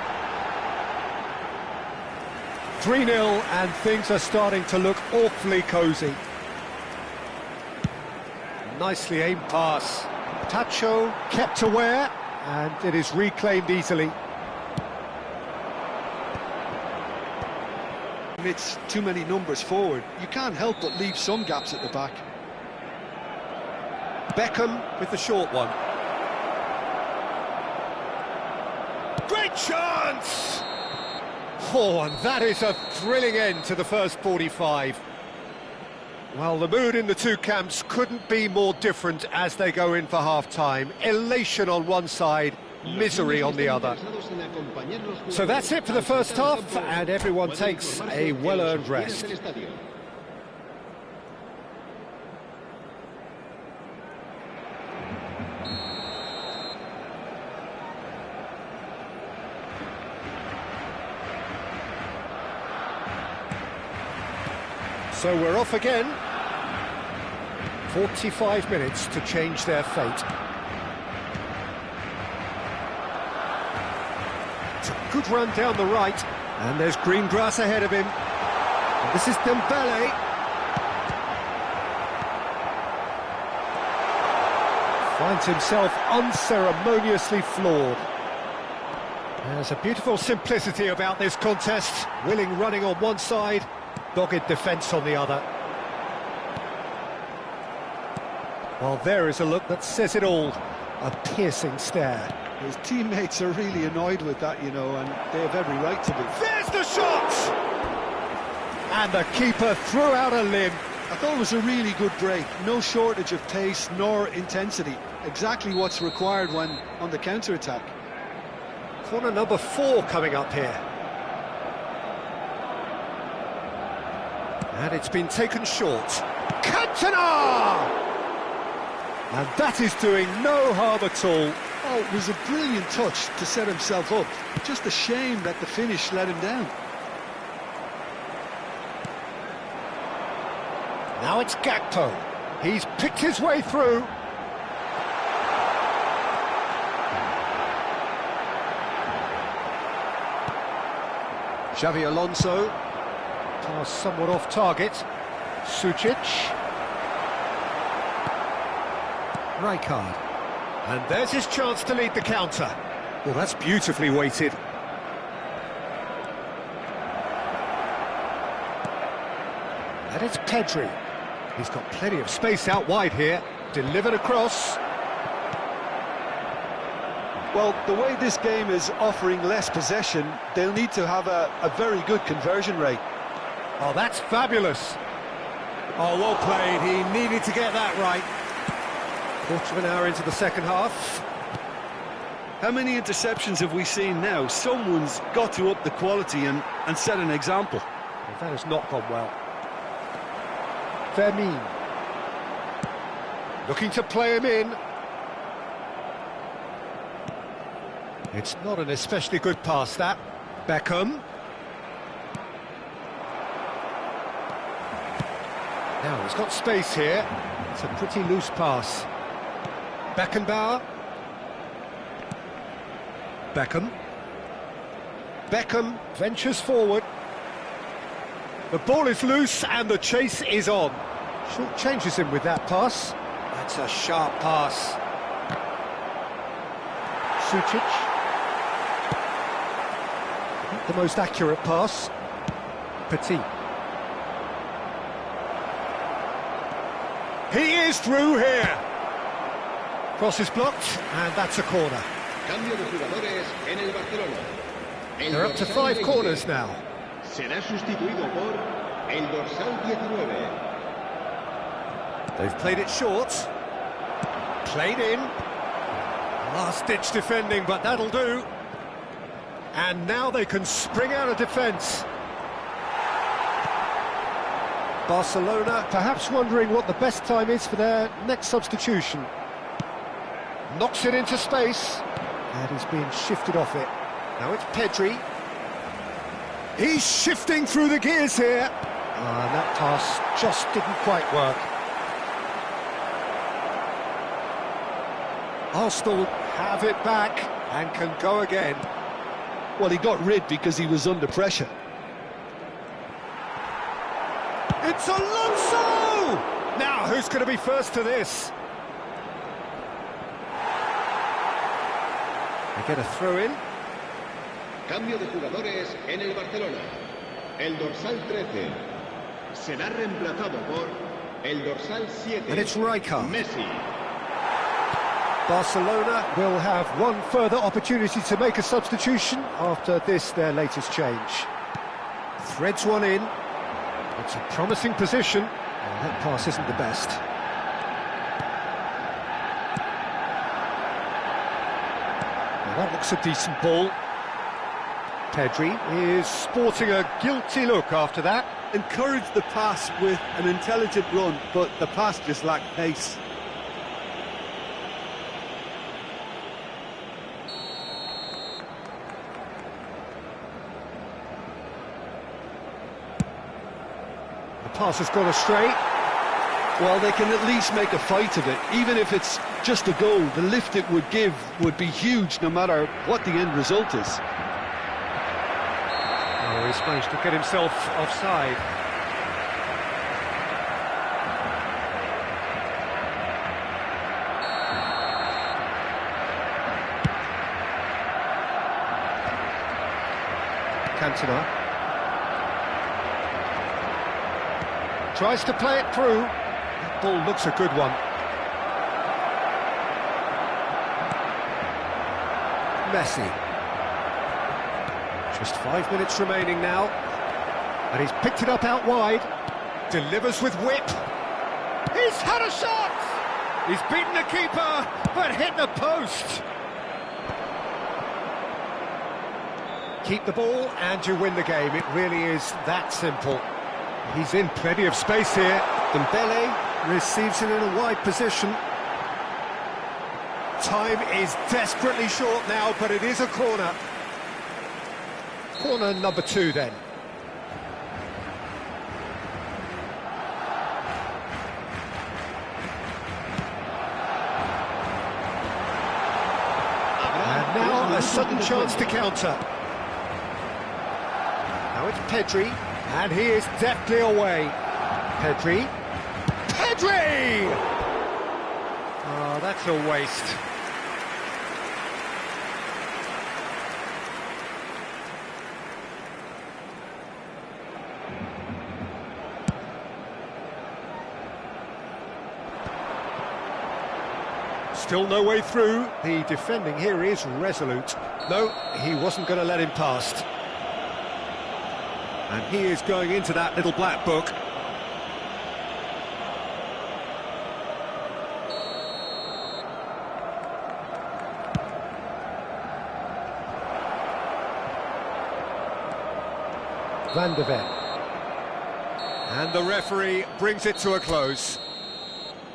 3-0, and things are starting to look awfully cosy. Nicely aimed pass. Tacho kept aware, and it is reclaimed easily. It's too many numbers forward. You can't help but leave some gaps at the back. Beckham with the short one. Great chance! Oh, and that is a thrilling end to the first 45. Well, the mood in the two camps couldn't be more different as they go in for half-time. Elation on one side, misery on the other. So that's it for the first half, and everyone takes a well-earned rest. So we're off again. 45 minutes to change their fate. It's a good run down the right, and there's green grass ahead of him. And this is Dembele. Finds himself unceremoniously floored. There's a beautiful simplicity about this contest. Willing running on one side, dogged defence on the other. Well, there is a look that says it all. A piercing stare. His teammates are really annoyed with that, you know, and they have every right to be. There's the shot! And the keeper threw out a limb. I thought it was a really good break. No shortage of pace nor intensity. Exactly what's required when on the counter-attack. Corner number 4 coming up here. And it's been taken short. Cantona! And that is doing no harm at all. Oh, it was a brilliant touch to set himself up. Just a shame that the finish let him down. Now it's Gakpo. He's picked his way through. Xavi Alonso. Pass somewhat off target. Sucic. Rijkaard. And there's his chance to lead the counter. Well, that's beautifully weighted. And it's Pedri. He's got plenty of space out wide here. Delivered across. Well, the way this game is offering less possession, they'll need to have a very good conversion rate. Oh, that's fabulous. Oh, well played. He needed to get that right. Quarter of an hour into the second half. How many interceptions have we seen now? Someone's got to up the quality and set an example. Well, that has not gone well. Vermin. Looking to play him in. It's not an especially good pass, that. Beckham. Now, he's got space here. It's a pretty loose pass. Beckenbauer. Beckham. Beckham ventures forward. The ball is loose and the chase is on. Short changes him with that pass. That's a sharp pass. Sucic. Not the most accurate pass. Petit. He is through here. Cross is blocked, and that's a corner. Cambio de jugadores en el Barcelona. They're up to 5 corners now. Será sustituido por el dorsal 19. They've played it short. Played in. Last-ditch defending, but that'll do. And now they can spring out of defence. Barcelona perhaps wondering what the best time is for their next substitution. Knocks it into space. And he's being shifted off it. Now it's Pedri. He's shifting through the gears here. And that pass just didn't quite work. Arsenal have it back and can go again. Well, he got rid because he was under pressure. It's Alonso! Now, who's going to be first to this? They get a throw-in. Cambio de jugadores en el Barcelona. El dorsal 13 será reemplazado por el dorsal 7. And it's Rijkaard. Messi. Barcelona will have one further opportunity to make a substitution after this, their latest change. Threads one in. It's a promising position. Oh, that pass isn't the best. Now that looks a decent ball. Pedri is sporting a guilty look after that. Encouraged the pass with an intelligent run, but the pass just lacked pace. The pass has gone astray. Well, they can at least make a fight of it. Even if it's just a goal, the lift it would give would be huge no matter what the end result is. Oh, he's managed to get himself offside. Cantona. Tries to play it through. That ball looks a good one. Messi. Just 5 minutes remaining now. And he's picked it up out wide. Delivers with whip. He's had a shot! He's beaten the keeper, but hit the post. Keep the ball and you win the game. It really is that simple. He's in plenty of space here. Dembele receives it in a wide position. Time is desperately short now, but it is a corner. Corner number 2 then. And now a sudden chance to counter. Now it's Pedri, and he is deftly away. Pedri. Pedri! Oh, that that's a waste. Still no way through. The defending here is resolute. No, he wasn't going to let him past. And he is going into that little black book. Van de Ven. And the referee brings it to a close.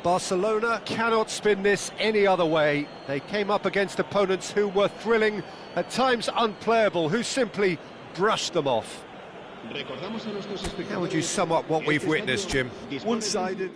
Barcelona cannot spin this any other way. They came up against opponents who were thrilling, at times unplayable, who simply brushed them off. How would you sum up what we've witnessed, Jim? One-sided.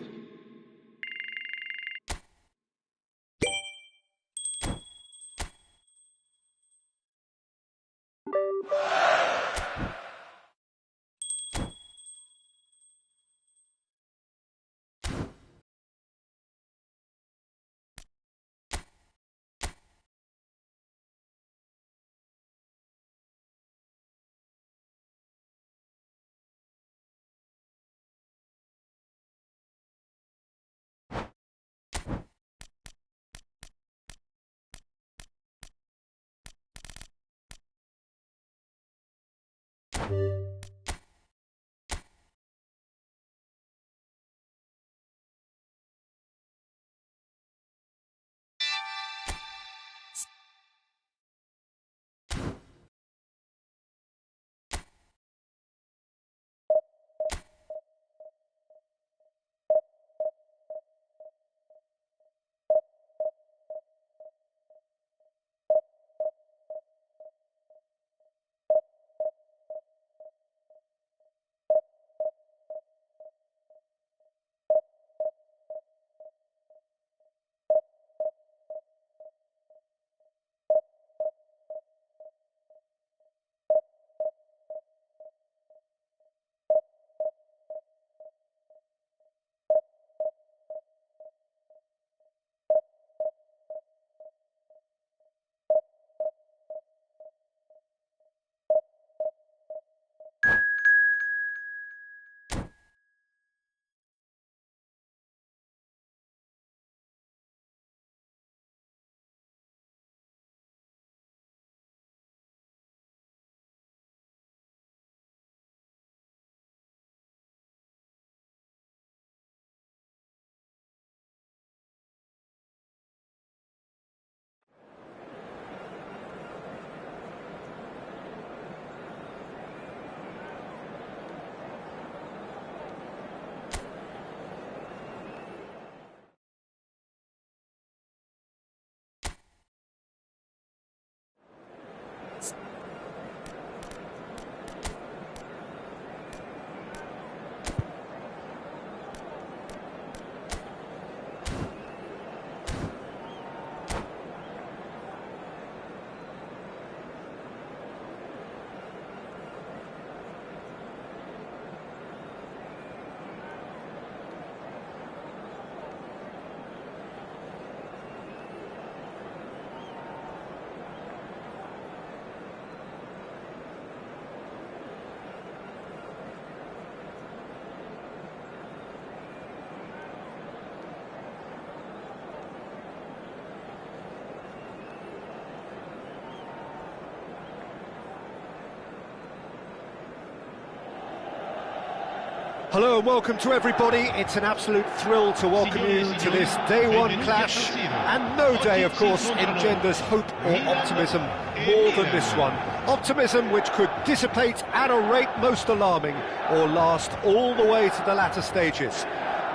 Hello and welcome to everybody. It's an absolute thrill to welcome you to this day one clash, and no day, of course, engenders hope or optimism more than this one. Optimism which could dissipate at a rate most alarming or last all the way to the latter stages.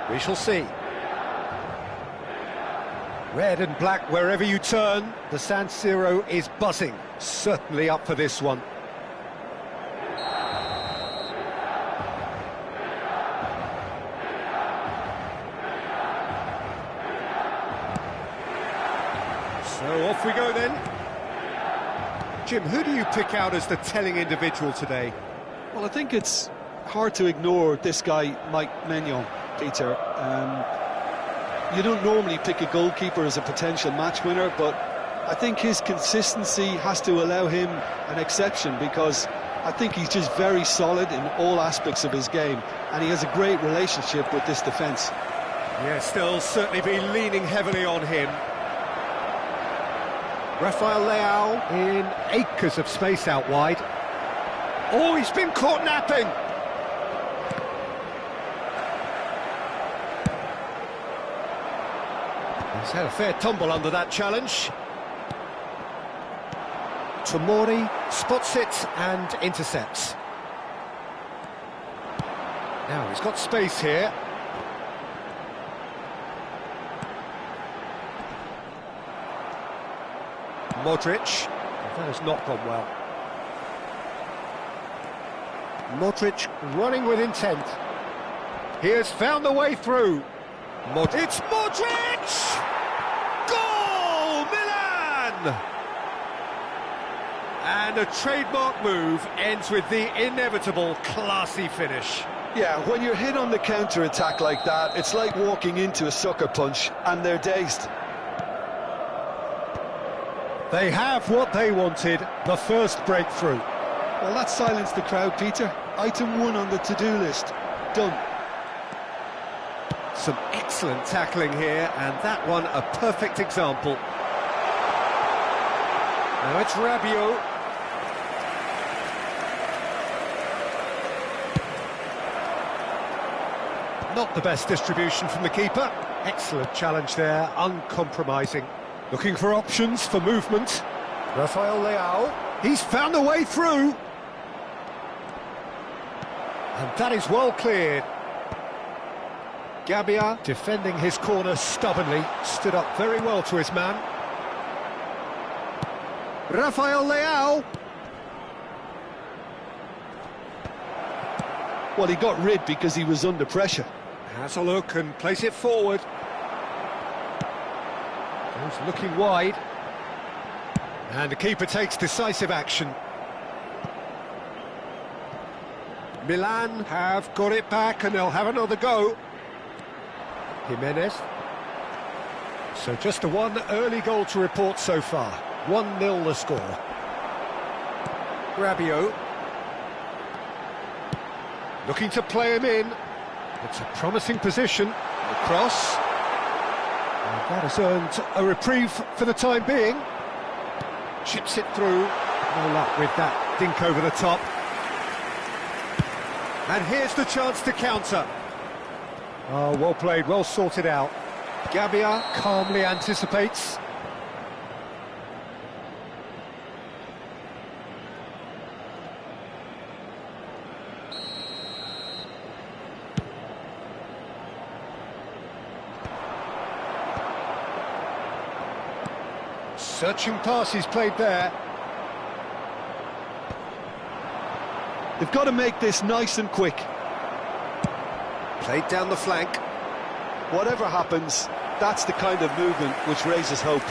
We shall see. Red and black wherever you turn, the San Siro is buzzing, certainly up for this one. So off we go then. Jim, who do you pick out as the telling individual today? Well, I think it's hard to ignore this guy, Mike Maignan, Peter. You don't normally pick a goalkeeper as a potential match winner, but I think his consistency has to allow him an exception, because I think he's just very solid in all aspects of his game, and he has a great relationship with this defence. Yes, they'll certainly be leaning heavily on him. Rafael Leao in acres of space out wide. Oh, he's been caught napping! He's had a fair tumble under that challenge. Tomori spots it and intercepts. Now he's got space here. Modric. That has not gone well. Modric running with intent. He has found the way through. It's Modric! Goal! Milan! And a trademark move ends with the inevitable classy finish. Yeah, when you're hit on the counter-attack like that, it's like walking into a sucker punch, and they're dazed. They have what they wanted, the first breakthrough. Well, that silenced the crowd, Peter. Item 1 on the to-do list. Done. Some excellent tackling here, and that one a perfect example. Now it's Rabiot. Not the best distribution from the keeper. Excellent challenge there, uncompromising. Looking for options for movement. Rafael Leao. He's found a way through. And that is well cleared. Gabbia defending his corner stubbornly. Stood up very well to his man. Rafael Leao. Well, he got rid because he was under pressure. Has a look and plays it forward. Goes looking wide. And the keeper takes decisive action. Milan have got it back and they'll have another go. Jimenez. So just the one early goal to report so far. 1-0 the score. Rabiot. Looking to play him in. It's a promising position. The cross. And that has earned a reprieve for the time being. Chips it through. No luck with that dink over the top. And here's the chance to counter. Oh, well played, well sorted out. Gabbia calmly anticipates. Searching pass he's played there. They've got to make this nice and quick. Played down the flank. Whatever happens, that's the kind of movement which raises hope.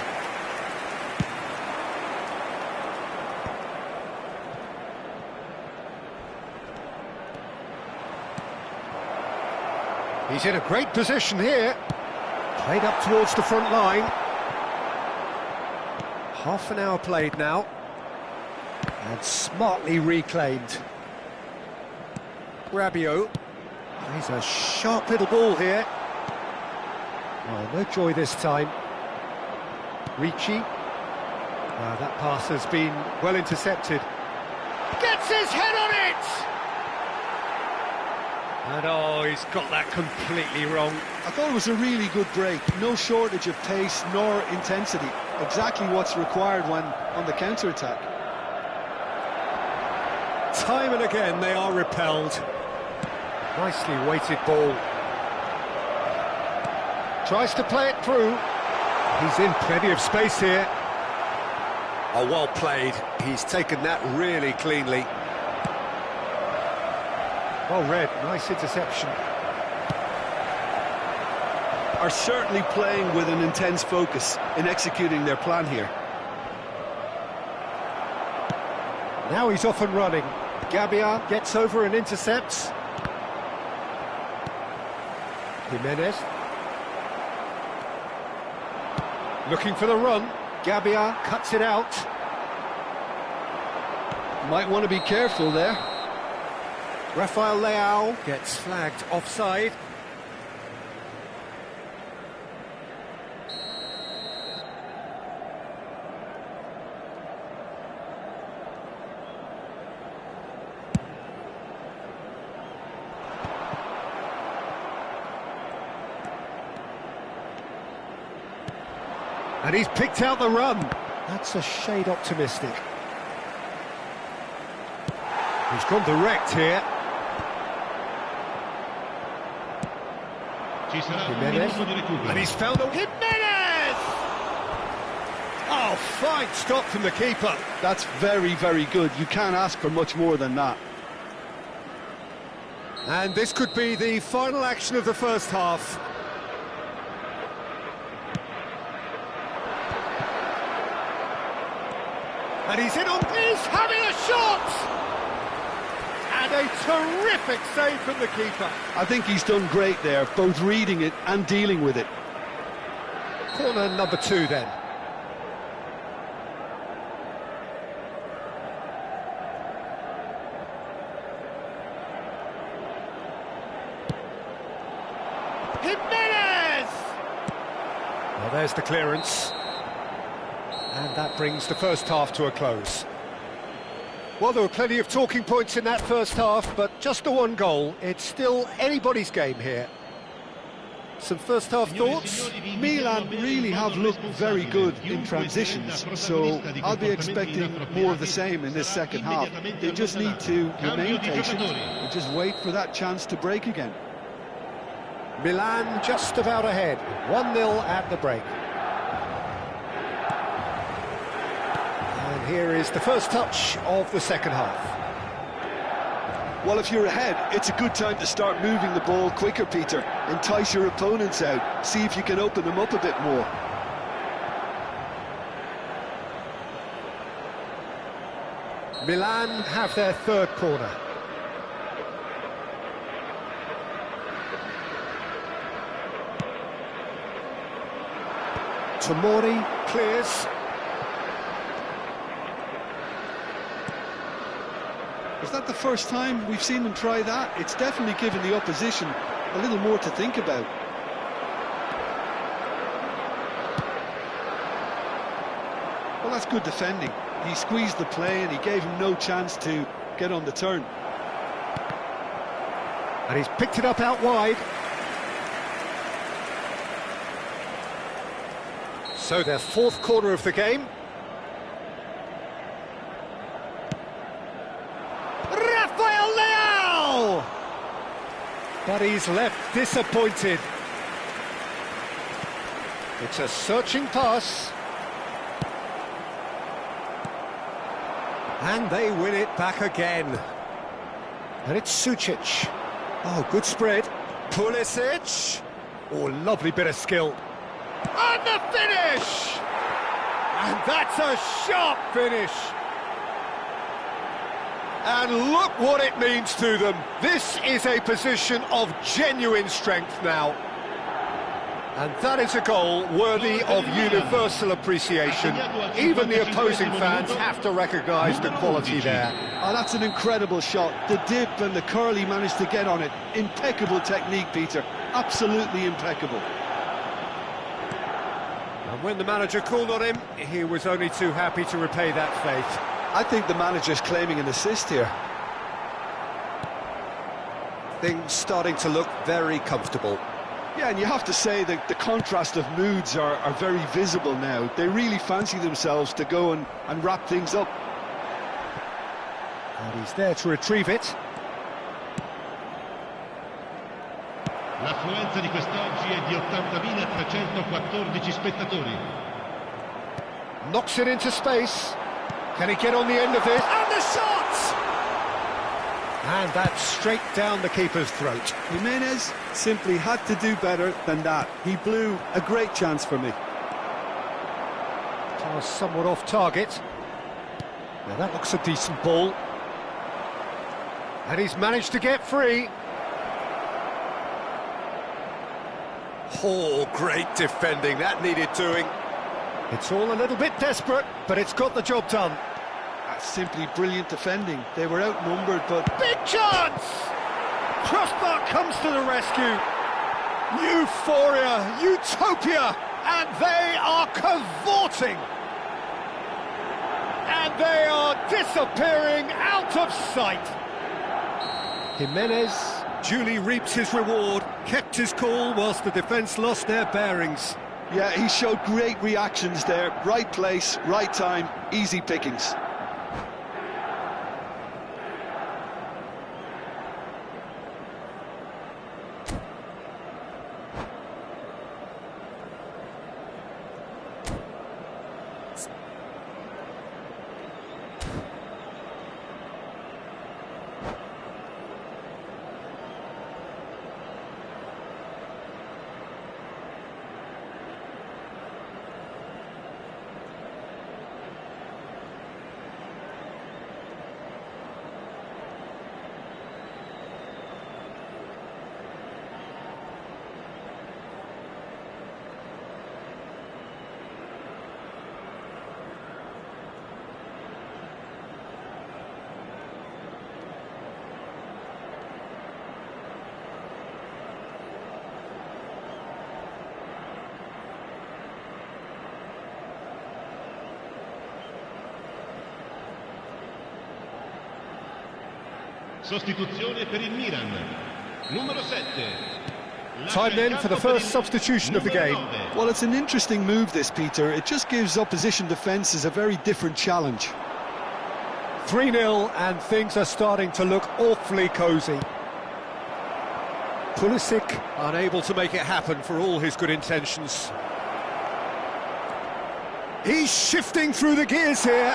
He's in a great position here. Played up towards the front line. Half an hour played now. And smartly reclaimed. Rabiot. He's a sharp little ball here. Oh, no joy this time. Ricci. That pass has been well intercepted. Gets his head on it! And oh, he's got that completely wrong. I thought it was a really good break. No shortage of pace nor intensity. Exactly what's required when on the counter-attack. Time and again they are repelled. Nicely weighted ball. Tries to play it through. He's in plenty of space here. Oh, well played. He's taken that really cleanly. Well read, nice interception. Are certainly playing with an intense focus in executing their plan here. Now he's off and running. Gabbia gets over and intercepts. Jimenez. Looking for the run. Gabia cuts it out. Might want to be careful there. Rafael Leao gets flagged offside. And he's picked out the run. That's a shade optimistic. He's gone direct here. Jimenez. And he's found the... Jimenez! Oh, fine stop from the keeper. That's very, very good. You can't ask for much more than that. And this could be the final action of the first half. And he's in on... He's having a shot! And a terrific save from the keeper. I think he's done great there, both reading it and dealing with it. Corner number 2 then. Jimenez! Well, there's the clearance. And that brings the first half to a close. Well, there were plenty of talking points in that first half, but just the one goal. It's still anybody's game here. Some first half thoughts? Milan really have looked very good in transitions, so I'll be expecting more of the same in this second half. They just need to remain patient and just wait for that chance to break again. Milan just about ahead, 1-0 at the break. And here is the first touch of the second half. Well, if you're ahead, it's a good time to start moving the ball quicker, Peter. Entice your opponents out, see if you can open them up a bit more. Milan have their third corner. Tomori clears. Is that the first time we've seen them try that? It's definitely given the opposition a little more to think about. Well, that's good defending. He squeezed the play and he gave him no chance to get on the turn. And he's picked it up out wide. So their fourth corner of the game. Rafael Leao! But he's left disappointed. It's a searching pass. And they win it back again. And it's Sucic. Oh, good spread. Pulisic. Oh, lovely bit of skill. And the finish! And that's a sharp finish. And look what it means to them. This is a position of genuine strength now. And that is a goal worthy of universal appreciation. Even the opposing fans have to recognise the quality there. Oh, that's an incredible shot. The dip and the curl he managed to get on it. Impeccable technique, Peter. Absolutely impeccable. And when the manager called on him, he was only too happy to repay that faith. I think the manager's claiming an assist here. Things starting to look very comfortable. Yeah, and you have to say that the contrast of moods are very visible now. They really fancy themselves to go and wrap things up. And he's there to retrieve it. L'affluenza di quest'oggi è di 80.314 spettatori. Knocks it into space. Can he get on the end of this? And the shot! And that's straight down the keeper's throat. Jimenez simply had to do better than that. He blew a great chance for me. Pass somewhat off target. Now that looks a decent ball. And he's managed to get free. Oh, great defending. That needed doing. It's all a little bit desperate, but it's got the job done. That's simply brilliant defending. They were outnumbered, but... Big chance! Crossbar comes to the rescue. Euphoria, utopia, and they are cavorting. And they are disappearing out of sight. Jimenez duly reaps his reward, kept his cool whilst the defence lost their bearings. Yeah, he showed great reactions there. Right place, right time, easy pickings. Sostituzione per il Milan. Numero 7. Time then for the first substitution of the game. Well, it's an interesting move this, Peter. It just gives opposition defences a very different challenge. 3-0 and things are starting to look awfully cosy. Pulisic unable to make it happen for all his good intentions. He's shifting through the gears here.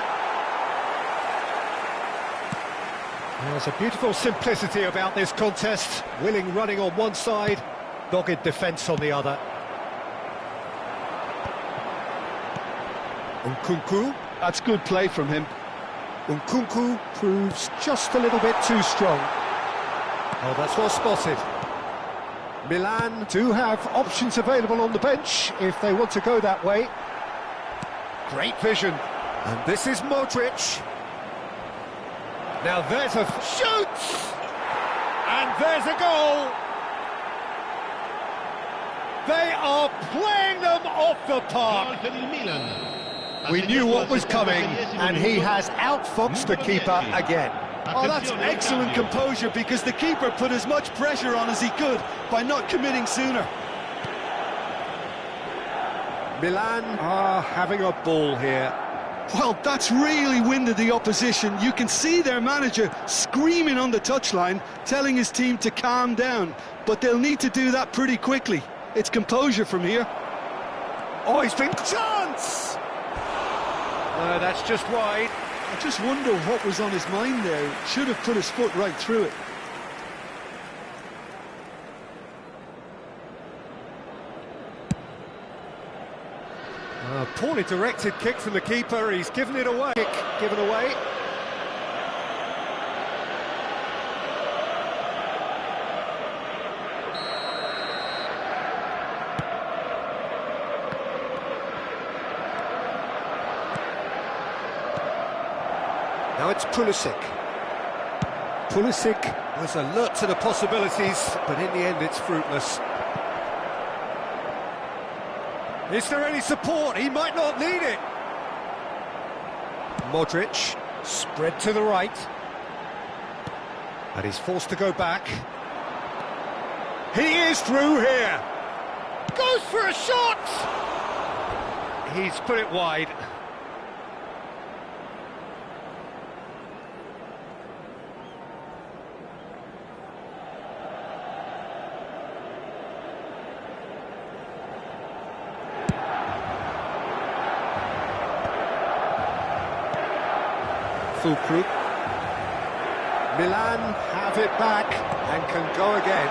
There's a beautiful simplicity about this contest. Willing running on one side, dogged defence on the other. Nkunku. That's good play from him. Nkunku proves just a little bit too strong. Oh, that's well spotted. Milan do have options available on the bench if they want to go that way. Great vision. And this is Modric. Now there's a shoot! And there's a goal! They are playing them off the park! We knew what was coming, and he has outfoxed the keeper again. Oh, that's excellent composure, because the keeper put as much pressure on as he could by not committing sooner. Milan are having a ball here. Well, that's really winded the opposition. You can see their manager screaming on the touchline, telling his team to calm down. But they'll need to do that pretty quickly. It's composure from here. Oh, he's been... Chance! No, that's just wide. I just wonder what was on his mind there. Should have put his foot right through it. Poorly directed kick from the keeper. He's given it away. Kick given away. Now it's Pulisic. Pulisic was alert to the possibilities, but in the end it's fruitless. Is there any support? He might not need it. Modric, spread to the right. And he's forced to go back. He is through here. Goes for a shot! He's put it wide. Fulkrug. Milan have it back and can go again.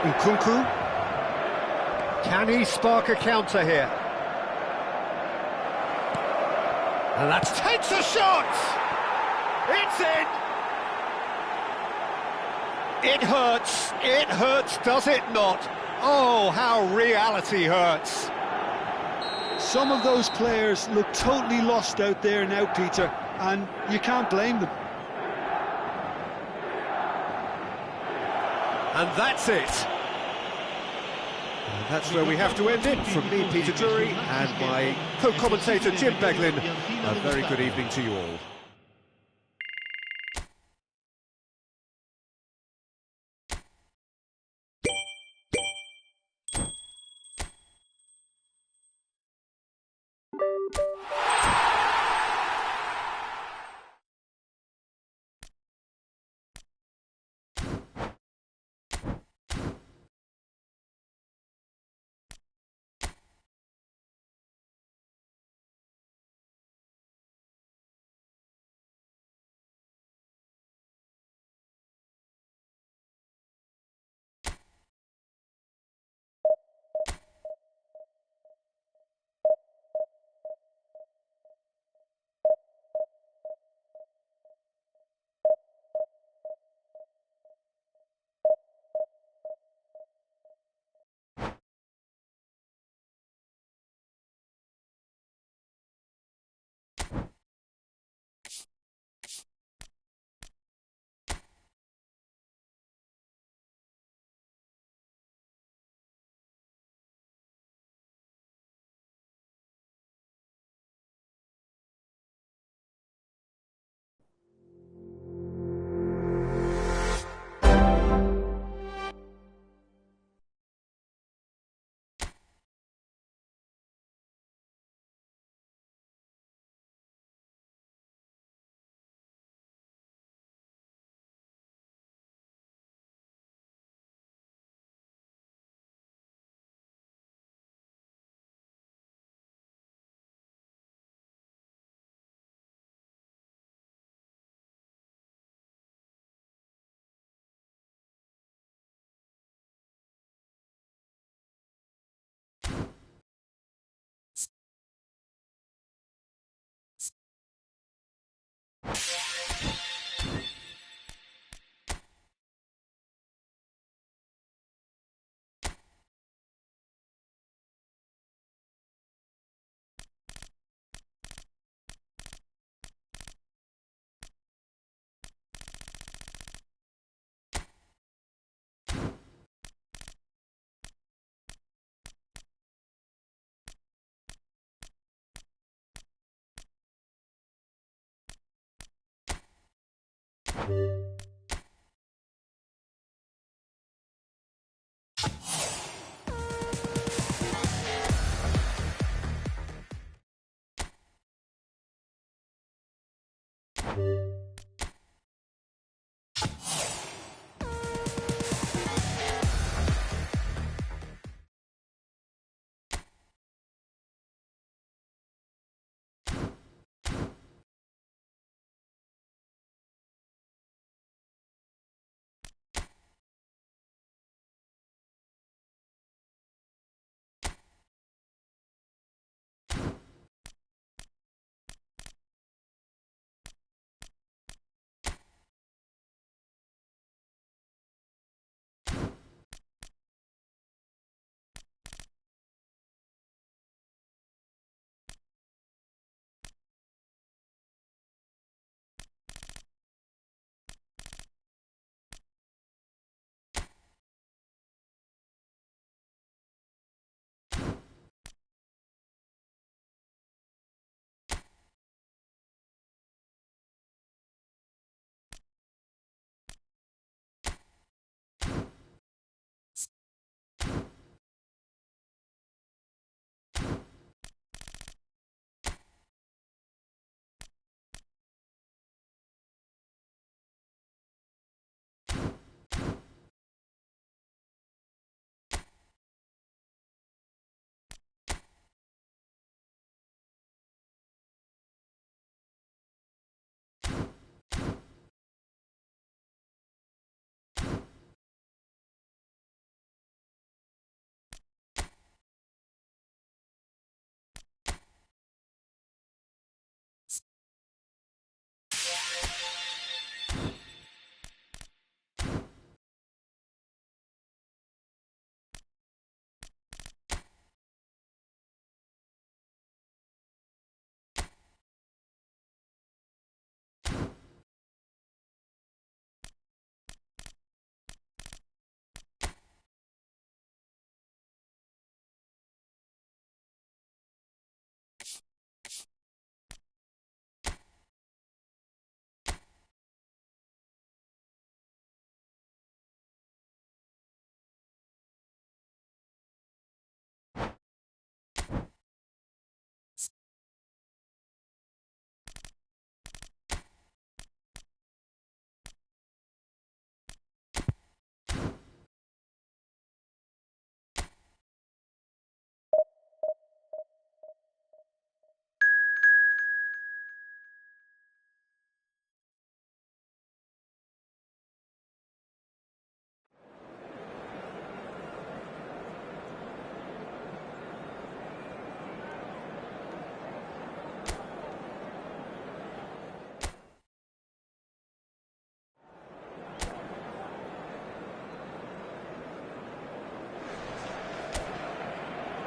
Nkunku. Can he spark a counter here? And that takes a shot! It's It hurts, does it not? Oh, how reality hurts. Some of those players look totally lost out there now, Peter, and you can't blame them. And that's it. And that's where we have to end it. From me, Peter Drury, and my co-commentator, Jim Beglin. A very good evening to you all.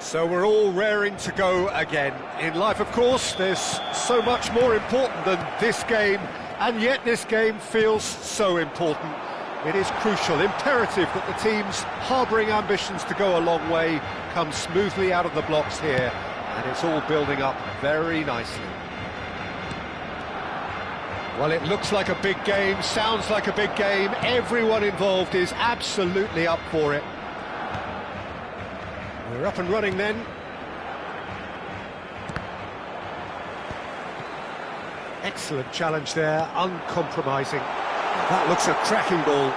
So we're all raring to go again. In life, of course, there's so much more important than this game, and yet this game feels so important. It is crucial, imperative that the teams harbouring ambitions to go a long way come smoothly out of the blocks here, and it's all building up very nicely. Well, it looks like a big game, sounds like a big game. Everyone involved is absolutely up for it. We're up and running then. Excellent challenge there, uncompromising. That looks a cracking ball.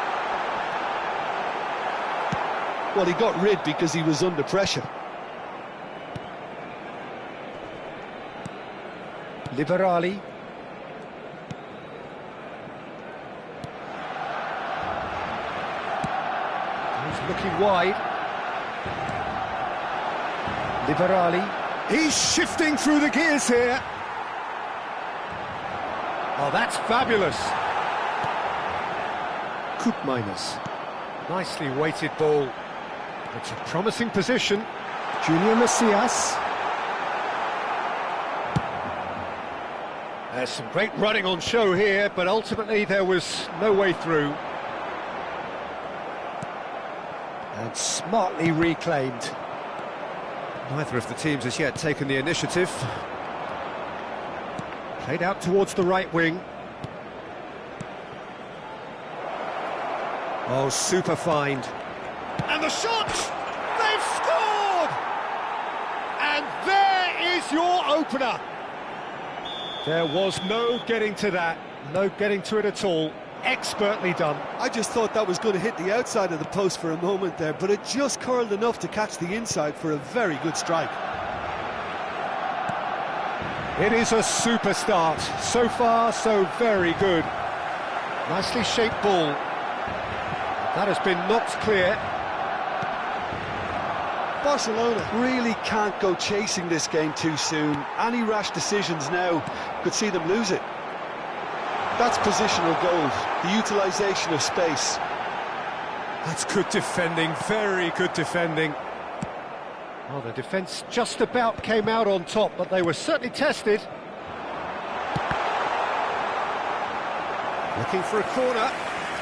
Well, he got rid because he was under pressure. Liberali. He's looking wide. Liberali. He's shifting through the gears here. Oh, that's fabulous. Miners. Nicely weighted ball. It's a promising position. Junior Messias. There's some great running on show here, but ultimately there was no way through. And smartly reclaimed. Neither of the teams has yet taken the initiative. Played out towards the right wing. Oh, super find. And the shot! They've scored! And there is your opener. There was no getting to that. No getting to it at all. Expertly done. I just thought that was going to hit the outside of the post for a moment there, but it just curled enough to catch the inside for a very good strike. It is a super start. So far, so very good. Nicely shaped ball. That has been knocked clear. Barcelona really can't go chasing this game too soon. Any rash decisions now could see them lose it. That's positional goals, the utilisation of space. That's good defending, very good defending. Well, the defence just about came out on top, but they were certainly tested. Looking for a corner.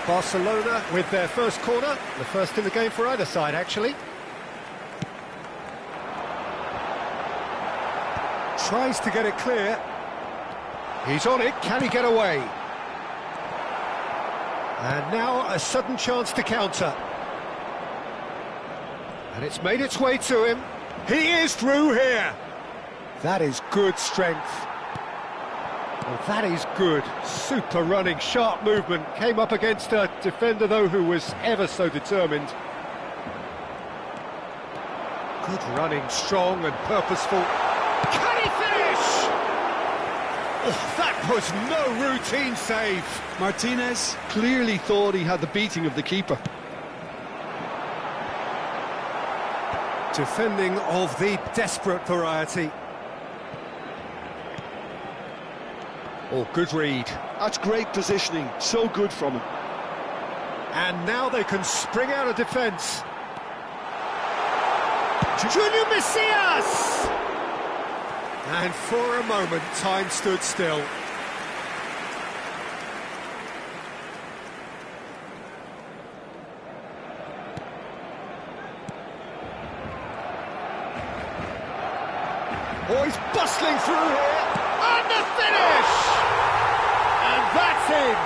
Barcelona with their first corner, the first in the game for either side, actually. Tries to get it clear. He's on it, can he get away? And now a sudden chance to counter. And it's made its way to him. He is through here. That is good strength. Well, that is good. Super running, sharp movement. Came up against a defender, though, who was ever so determined. Good running, strong and purposeful. Can he finish? Oh, that was no routine save. Martinez clearly thought he had the beating of the keeper. Defending of the desperate variety. Oh, good read. That's great positioning, so good from him. And now they can spring out of defence. Junior Messias! And for a moment, time stood still. Oh, he's bustling through here. And the finish! And that's in.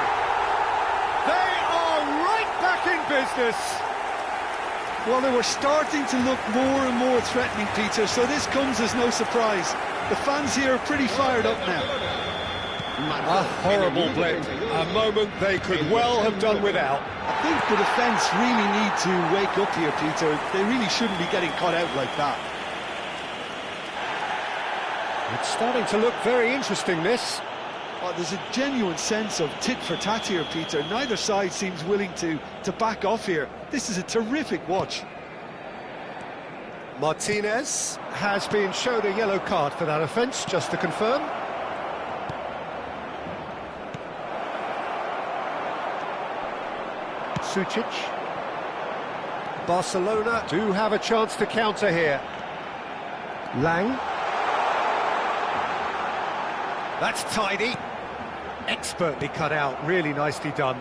They are right back in business. Well, they were starting to look more and more threatening, Peter, so this comes as no surprise. The fans here are pretty fired up now. A horrible blip. A moment they could well have done without. I think the defence really need to wake up here, Peter. They really shouldn't be getting caught out like that. It's starting to look very interesting, this. Oh, there's a genuine sense of tit-for-tat here, Peter. Neither side seems willing to back off here. This is a terrific watch. Martinez has been shown a yellow card for that offence, just to confirm. Sucic. Barcelona do have a chance to counter here. Lang. That's tidy. Expertly cut out, really nicely done.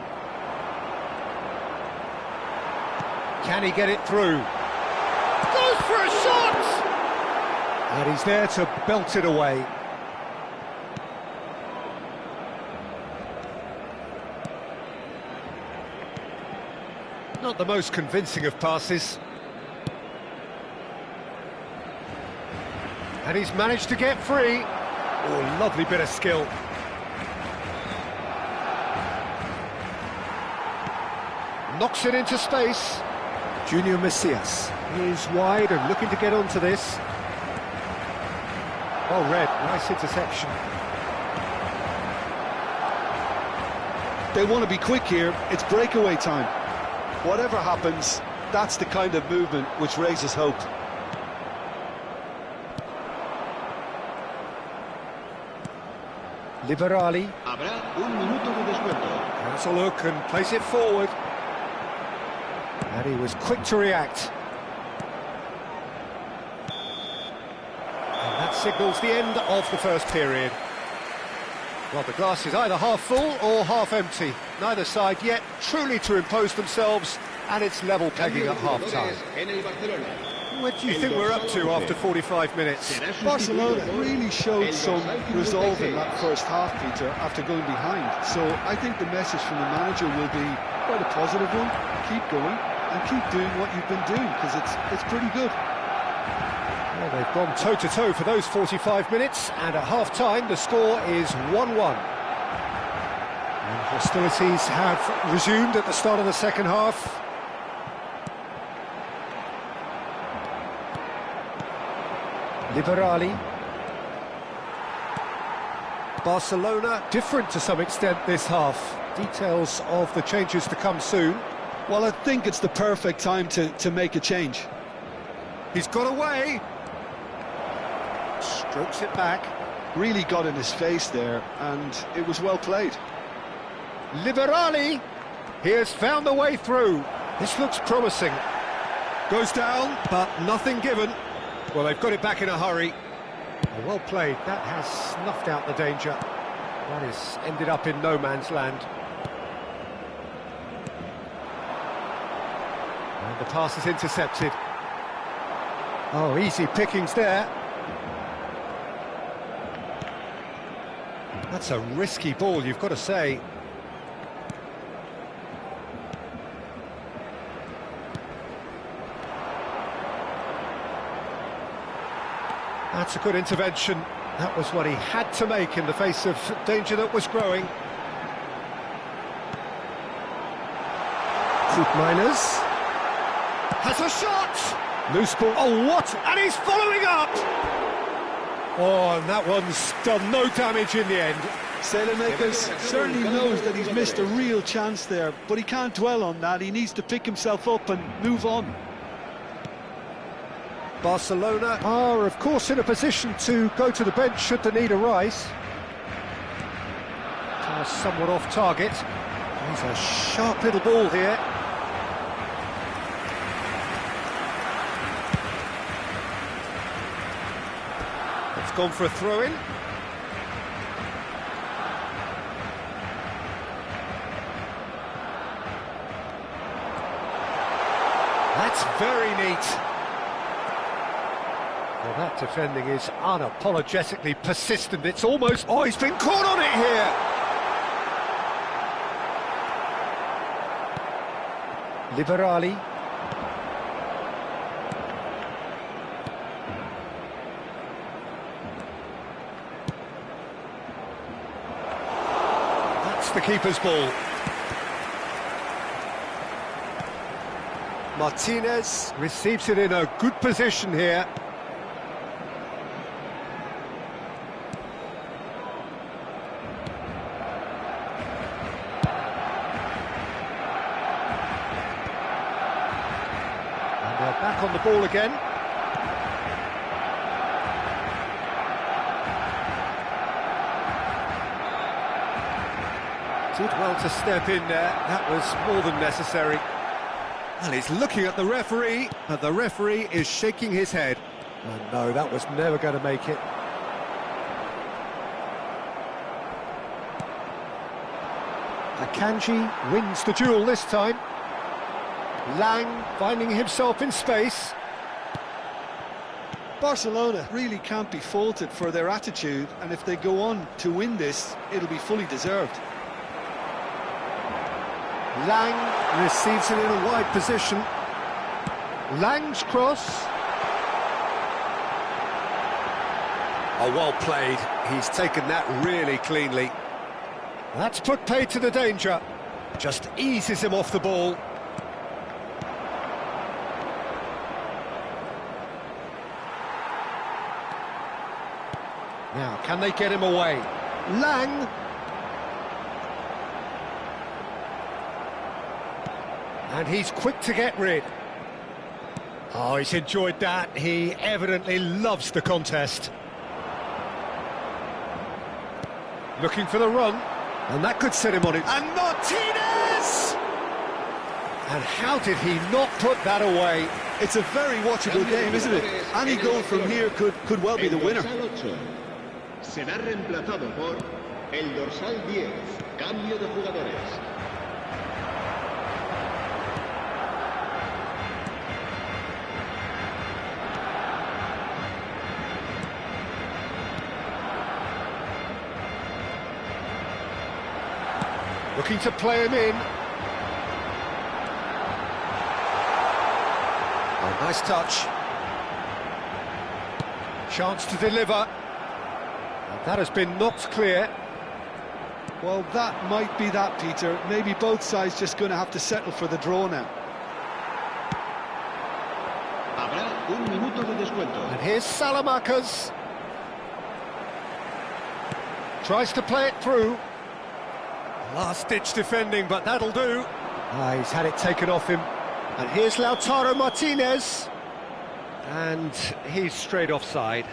Can he get it through? Goes for a shot! And he's there to belt it away. Not the most convincing of passes. And he's managed to get free. Oh, lovely bit of skill. Knocks it into space. Junior Messias is wide and looking to get onto this. Oh, Red, nice interception. They want to be quick here, it's breakaway time. Whatever happens, that's the kind of movement which raises hope. Liberali. Habrá un minuto de descuento. Has a look and plays it forward. And he was quick to react. And that signals the end of the first period. Well, the glass is either half full or half empty. Neither side yet truly to impose themselves, and it's level pegging at half-time. What do you think we're up to after 45 minutes? Barcelona really showed some resolve in that first half, Peter, after going behind. So I think the message from the manager will be quite a positive one. Keep going and keep doing what you've been doing, because it's pretty good. Well, they've gone toe-to-toe for those 45 minutes, and at half-time the score is 1-1. And hostilities have resumed at the start of the second half. Liberali. Barcelona different to some extent this half. Details of the changes to come soon. Well, I think it's the perfect time to make a change. He's got away. Strokes it back. Really got in his face there, and it was well played. Liberali. He has found the way through. This looks promising. Goes down, but nothing given. Well, they've got it back in a hurry. Well played. That has snuffed out the danger. That has ended up in no man's land. And the pass is intercepted. Oh, easy pickings there. That's a risky ball, you've got to say. That's a good intervention. That was what he had to make in the face of danger that was growing. Miners has a shot! Loose ball. Oh, what? And he's following up! Oh, and that one's done no damage in the end. Sailor-Makers certainly knows that he's missed a real chance there, but he can't dwell on that. He needs to pick himself up and move on. Barcelona are, of course, in a position to go to the bench should the need arise. Pass somewhat off target. He's a sharp little ball here. It's gone for a throw-in. That's very neat. Well, that defending is unapologetically persistent. It's almost... Oh, he's been caught on it here! Liberali. That's the keeper's ball. Martinez receives it in a good position here. Back on the ball again. Did well to step in there. That was more than necessary. And he's looking at the referee, but the referee is shaking his head. And no, that was never going to make it. Akanji wins the duel this time. Lang finding himself in space. Barcelona really can't be faulted for their attitude, and if they go on to win this, it'll be fully deserved. Lang receives it in a wide position. Lang's cross. Oh, well played. He's taken that really cleanly. That's put pay to the danger. Just eases him off the ball. Now, can they get him away? Lang. And he's quick to get rid. Oh, he's enjoyed that. He evidently loves the contest. Looking for the run. And that could set him on it. And Martinez! And how did he not put that away? It's a very watchable game, isn't it? Any goal from here could well be the winner. Será reemplazado por el dorsal 10. Cambio de jugadores. Looking to play him in. Oh, nice touch. Chance to deliver. And that has been knocked clear. Well, that might be that, Peter. Maybe both sides just going to have to settle for the draw now. Habrá un minuto de descuento. And here's Salamanca's. Tries to play it through. Last-ditch defending, but that'll do. He's had it taken off him. And here's Lautaro Martinez. And he's straight offside.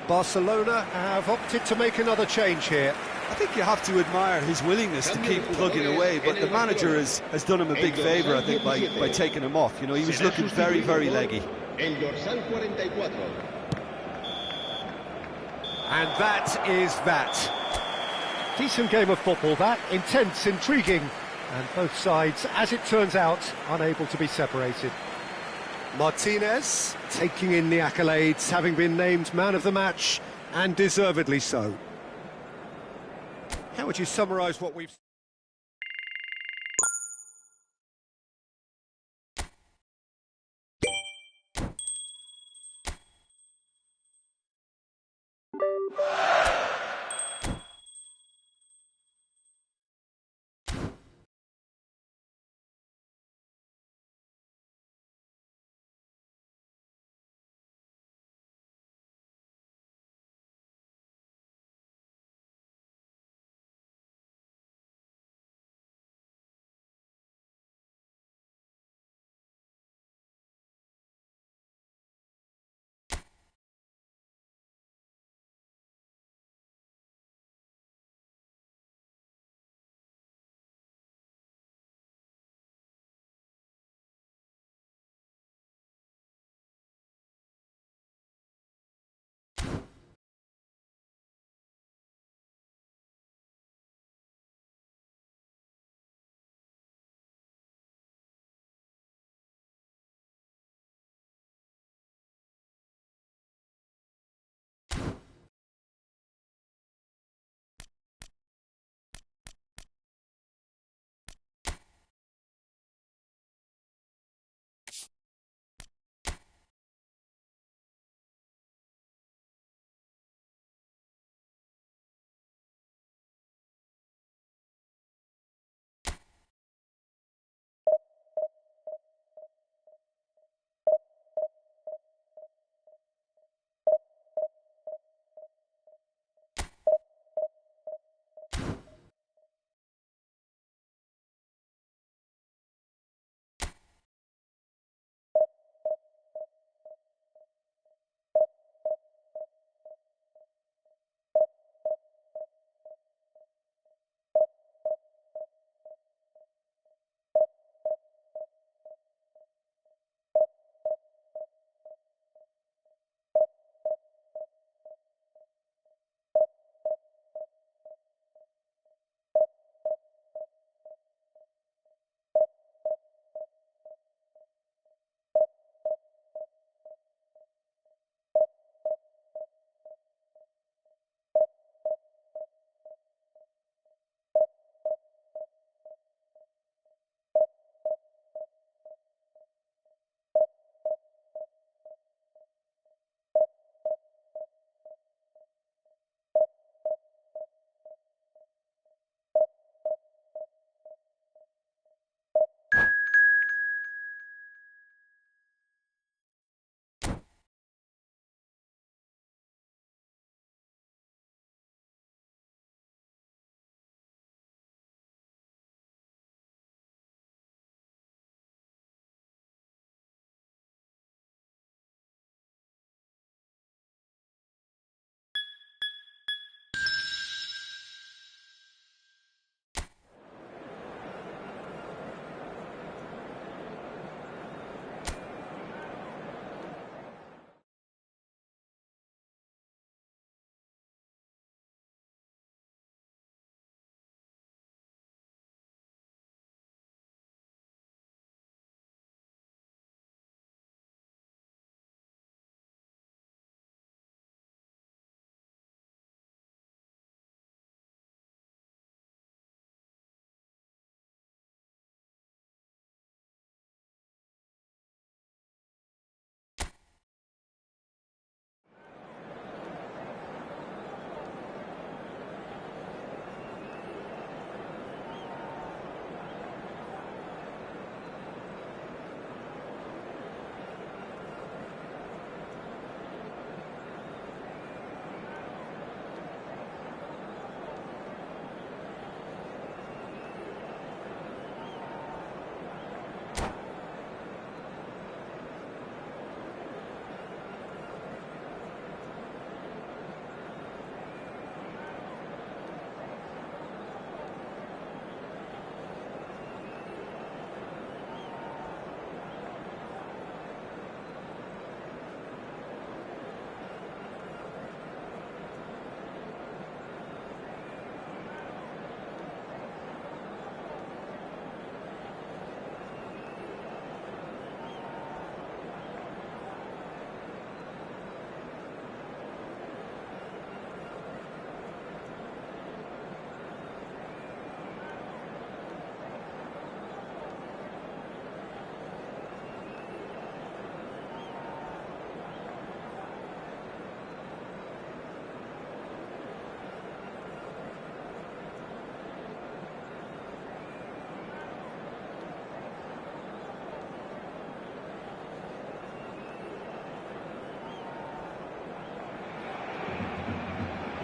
Barcelona have opted to make another change here. I think you have to admire his willingness to keep plugging away, but the manager has done him a big favour, I think, by taking him off. You know, he was looking very, very leggy. El dorsal 44. And that is that. Decent game of football, that. Intense, intriguing. And both sides, as it turns out, unable to be separated. Martinez taking in the accolades, having been named man of the match, and deservedly so. How would you summarise what we've...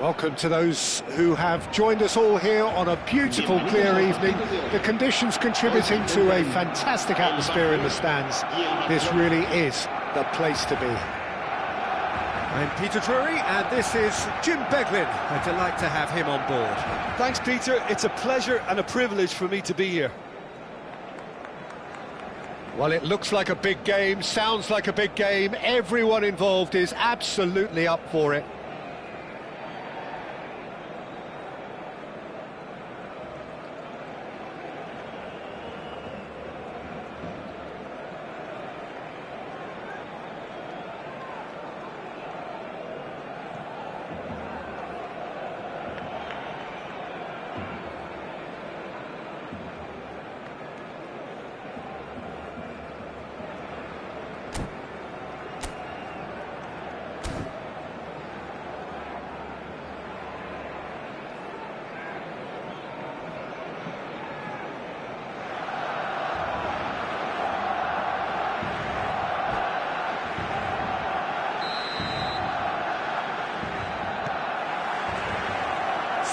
Welcome to those who have joined us all here on a beautiful, clear evening. The conditions contributing to a fantastic atmosphere in the stands. This really is the place to be. I'm Peter Drury, and this is Jim Beglin. A delight to have him on board. Thanks, Peter. It's a pleasure and a privilege for me to be here. Well, it looks like a big game, sounds like a big game. Everyone involved is absolutely up for it.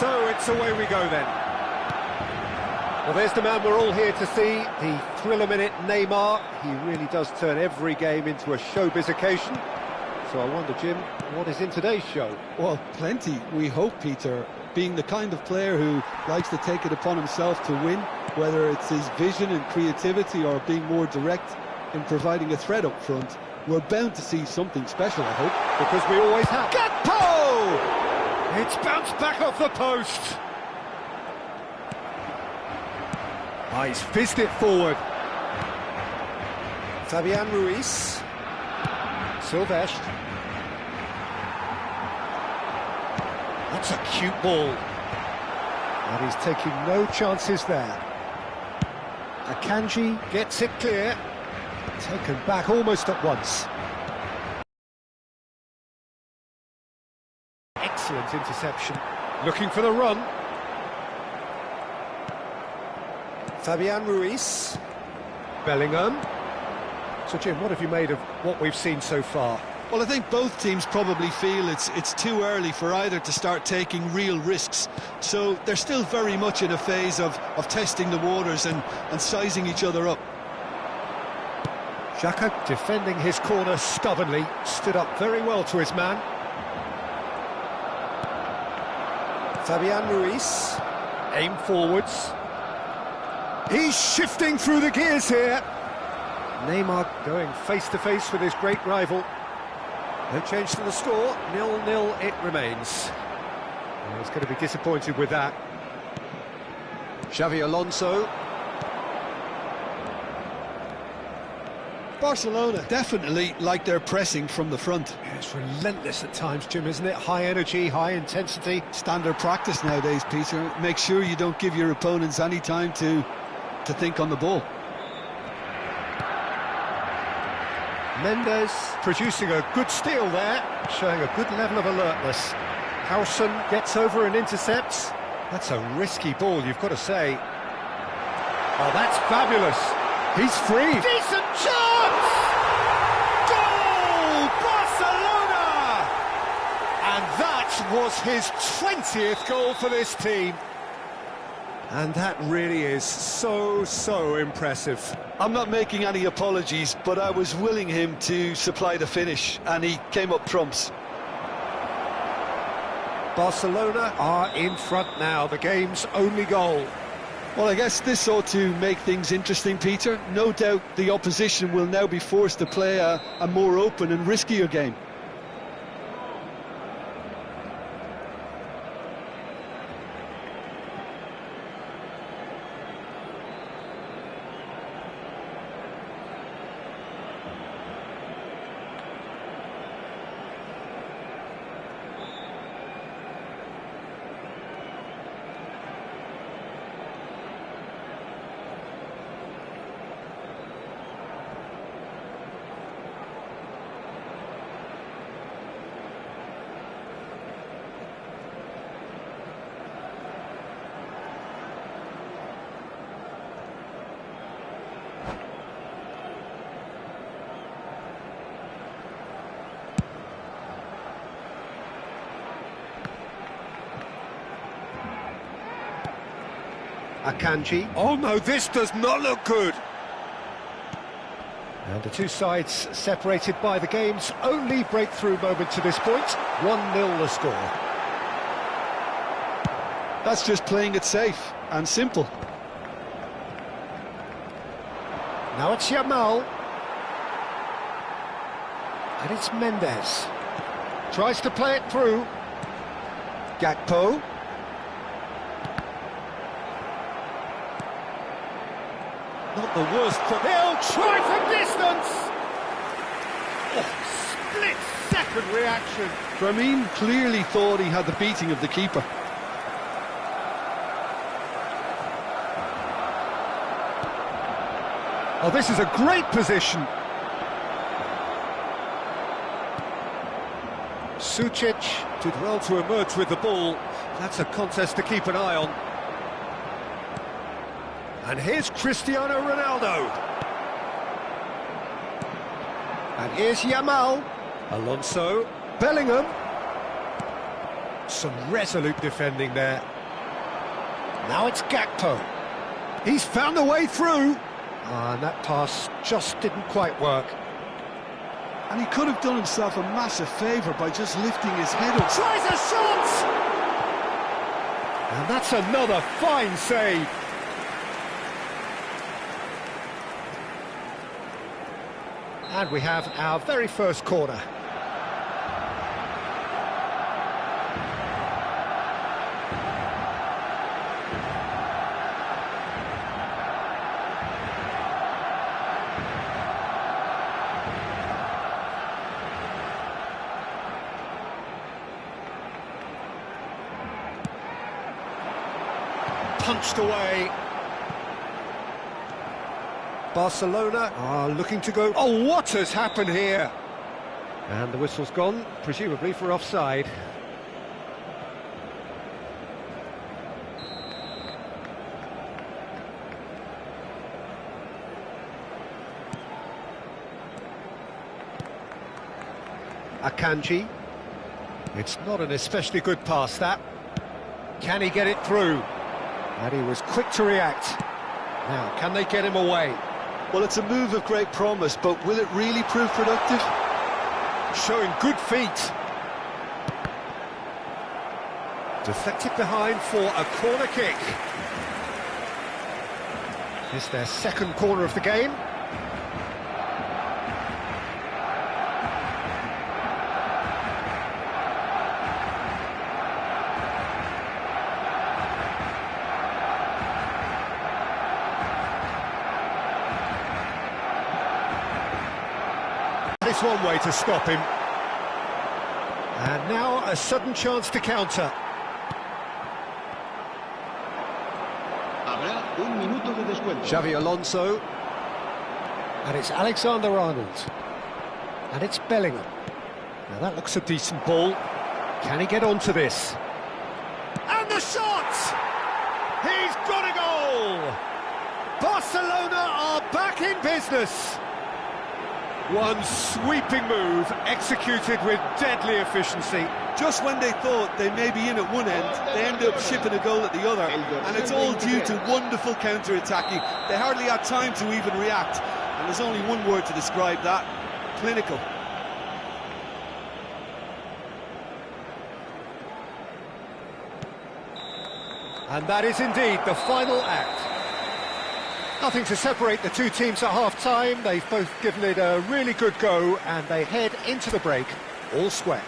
So it's away we go then. Well, there's the man we're all here to see, the thriller-minute Neymar. He really does turn every game into a showbiz occasion. So I wonder, Jim, what is in today's show? Well, plenty, we hope, Peter. Being the kind of player who likes to take it upon himself to win, whether it's his vision and creativity or being more direct in providing a threat up front, we're bound to see something special, I hope. Because we always have. Gakpo! It's bounced back off the post. Oh, he's fizzed it forward. Fabian Ruiz. Silvestre. That's a cute ball. And he's taking no chances there. Akanji gets it clear. Taken back almost at once. Excellent interception. Looking for the run. Fabian Ruiz. Bellingham. So, Jim, what have you made of what we've seen so far? Well, I think both teams probably feel it's too early for either to start taking real risks. So they're still very much in a phase of testing the waters and sizing each other up. Xhaka defending his corner stubbornly. Stood up very well to his man. Fabian Ruiz, aim forwards. He's shifting through the gears here. Neymar going face-to-face with his great rival. No change to the score, 0-0 it remains. Well, he's going to be disappointed with that. Xavi Alonso. Barcelona definitely like their pressing from the front. Yeah, it's relentless at times, Jim, isn't it? High energy, high intensity. Standard practice nowadays, Peter. Make sure you don't give your opponents any time to think on the ball. Mendes producing a good steal there, showing a good level of alertness. Howson gets over and intercepts. That's a risky ball, you've got to say. Oh, that's fabulous. He's free. Decent chance! Goal! Barcelona! And that was his 20th goal for this team. And that really is so impressive. I'm not making any apologies, but I was willing him to supply the finish, and he came up trumps. Barcelona are in front now, the game's only goal. Well, I guess this ought to make things interesting, Peter. No doubt the opposition will now be forced to play a more open and riskier game. Akanji. Oh no, this does not look good. And the two sides separated by the game's only breakthrough moment to this point. 1-0 the score. That's just playing it safe and simple. Now it's Yamal. And it's Mendes. Tries to play it through. Gakpo. Not the worst from... He'll try from distance! Oh, split-second reaction. Ramin clearly thought he had the beating of the keeper. Oh, this is a great position. Sucic did well to emerge with the ball. That's a contest to keep an eye on. And here's Cristiano Ronaldo. And here's Yamal. Alonso. Bellingham. Some resolute defending there. Now it's Gakpo. He's found a way through. And that pass just didn't quite work. And he could have done himself a massive favour by just lifting his head up. Tries a shot! And that's another fine save. And we have our very first corner. Punched away. Barcelona are looking to go... Oh, what has happened here? And the whistle's gone, presumably for offside. Akanji. It's not an especially good pass, that. Can he get it through? And he was quick to react. Now, can they get him away? Well, it's a move of great promise, but will it really prove productive? Showing good feet. Deflected behind for a corner kick. It's their second corner of the game. It's one way to stop him. And now a sudden chance to counter. Habrá un minuto de descuento. Xavi Alonso. And it's Alexander-Arnold. And it's Bellingham. Now that looks a decent ball. Can he get onto this? And the shot! He's got a goal! Barcelona are back in business. One sweeping move, executed with deadly efficiency. Just when they thought they may be in at one end, they end up shipping a goal at the other, and it's all due to wonderful counter-attacking. They hardly had time to even react, and there's only one word to describe that: clinical. And that is indeed the final act. Nothing to separate the two teams at half-time. They've both given it a really good go, and they head into the break all square.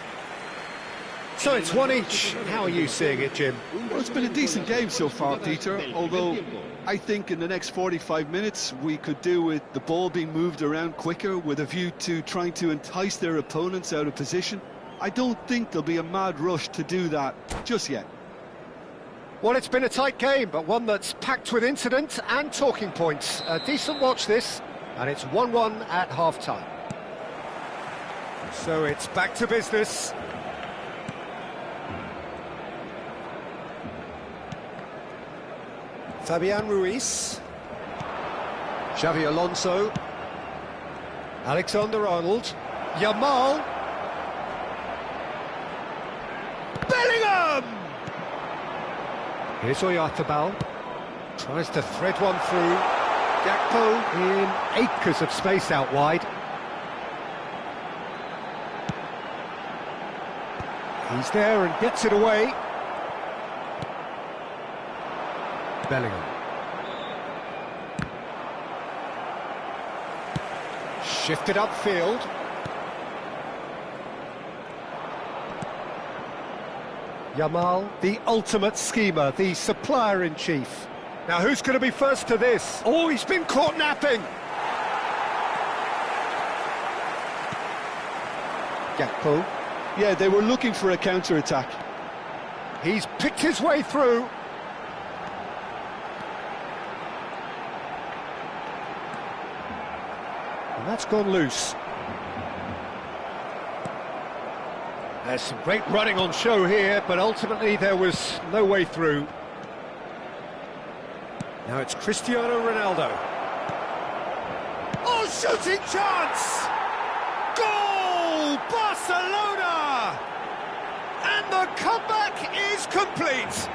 So it's one each. How are you seeing it, Jim? Well, it's been a decent game so far, Peter, although I think in the next 45 minutes we could do with the ball being moved around quicker with a view to trying to entice their opponents out of position. I don't think there'll be a mad rush to do that just yet. Well, it's been a tight game, but one that's packed with incident and talking points. A decent watch, this, and it's 1-1 at half-time. So it's back to business. Fabian Ruiz. Xavi Alonso. Alexander-Arnold. Yamal. Bellingham! Here's Oyarzabal. Tries to thread one through. Gakpo in acres of space out wide. He's there and gets it away. Bellingham. Shifted upfield. Yamal, the ultimate schemer, the supplier-in-chief. Now who's going to be first to this? Oh, he's been caught napping! Gakpo. Yeah, they were looking for a counter-attack. He's picked his way through. And that's gone loose. There's some great running on show here, but ultimately there was no way through. Now it's Cristiano Ronaldo. Oh, shooting chance! Goal! Barcelona! And the comeback is complete!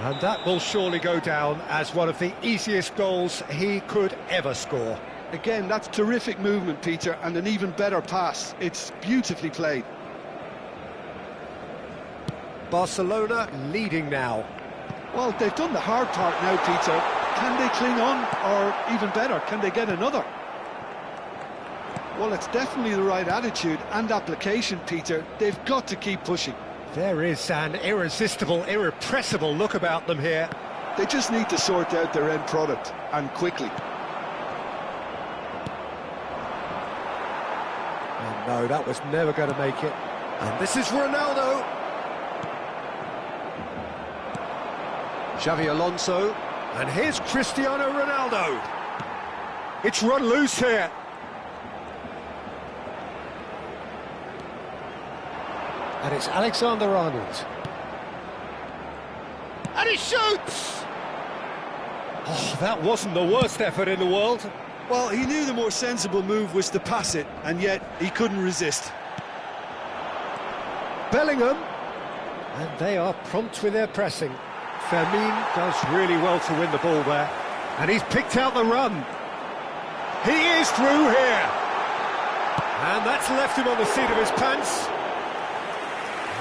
And that will surely go down as one of the easiest goals he could ever score. Again, that's terrific movement, Peter, and an even better pass. It's beautifully played. Barcelona leading now. Well, they've done the hard part now, Peter. Can they cling on, or even better, can they get another? Well, it's definitely the right attitude and application, Peter. They've got to keep pushing. There is an irresistible, irrepressible look about them here. They just need to sort out their end product, and quickly. Oh no, that was never going to make it. And this is Ronaldo. Xavi Alonso, and here's Cristiano Ronaldo. It's run loose here. And it's Alexander-Arnold. And he shoots! Oh, that wasn't the worst effort in the world. Well, he knew the more sensible move was to pass it, and yet he couldn't resist. Bellingham, and they are prompt with their pressing. Fermin does really well to win the ball there, and he's picked out the run. He is through here, and that's left him on the seat of his pants.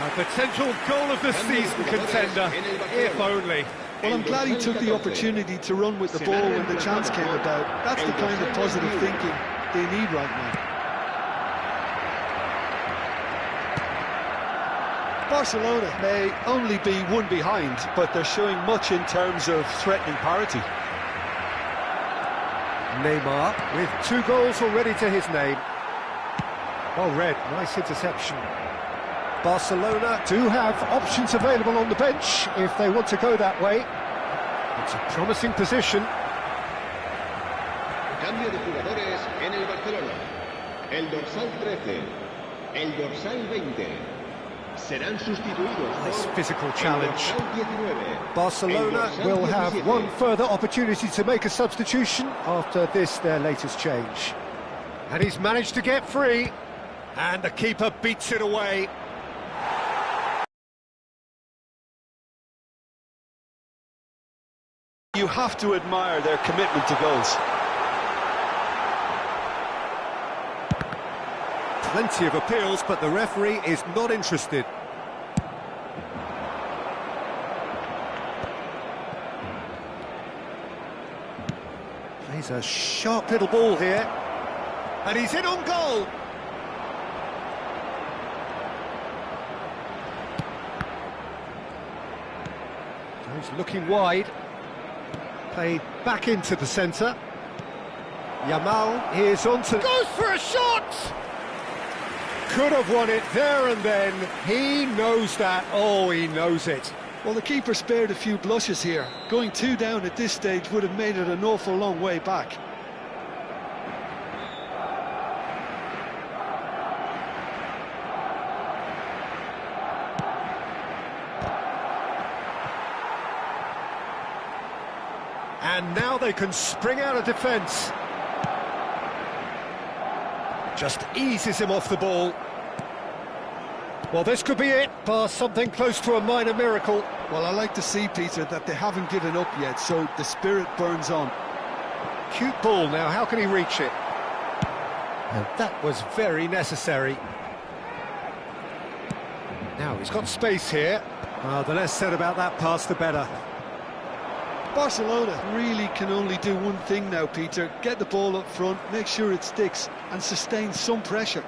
A potential goal of the season contender, if only. Well, I'm glad he took the opportunity to run with the ball when the chance came about. That's the kind of positive thinking they need right now. Barcelona may only be one behind, but they're showing much in terms of threatening parity. Neymar with 2 goals already to his name. Well read, nice interception. Barcelona do have options available on the bench if they want to go that way. It's a promising position. Cambio de jugadores en el Barcelona. El dorsal 13, el dorsal 20. Serán sustituidos Nice por physical challenge. el dorsal 19. Barcelona will have 17. one further opportunity to make a substitution after this, their latest change. And he's managed to get free, and the keeper beats it away. You have to admire their commitment to goals. Plenty of appeals, but the referee is not interested. Plays a sharp little ball here, and he's in on goal. He's looking wide. Played back into the centre. Yamal is on to... Goes for a shot! Could have won it there and then. He knows that. Oh, he knows it. Well, the keeper spared a few blushes here. Going 2 down at this stage would have made it an awful long way back. And now they can spring out of defence. Just eases him off the ball. Well, this could be it, bar something close to a minor miracle. Well, I like to see, Peter, that they haven't given up yet, so the spirit burns on. Cute ball now, how can he reach it? And that was very necessary. Now he's got space here. Well, the less said about that pass, the better. Barcelona really can only do one thing now, Peter. Get the ball up front, make sure it sticks, and sustain some pressure.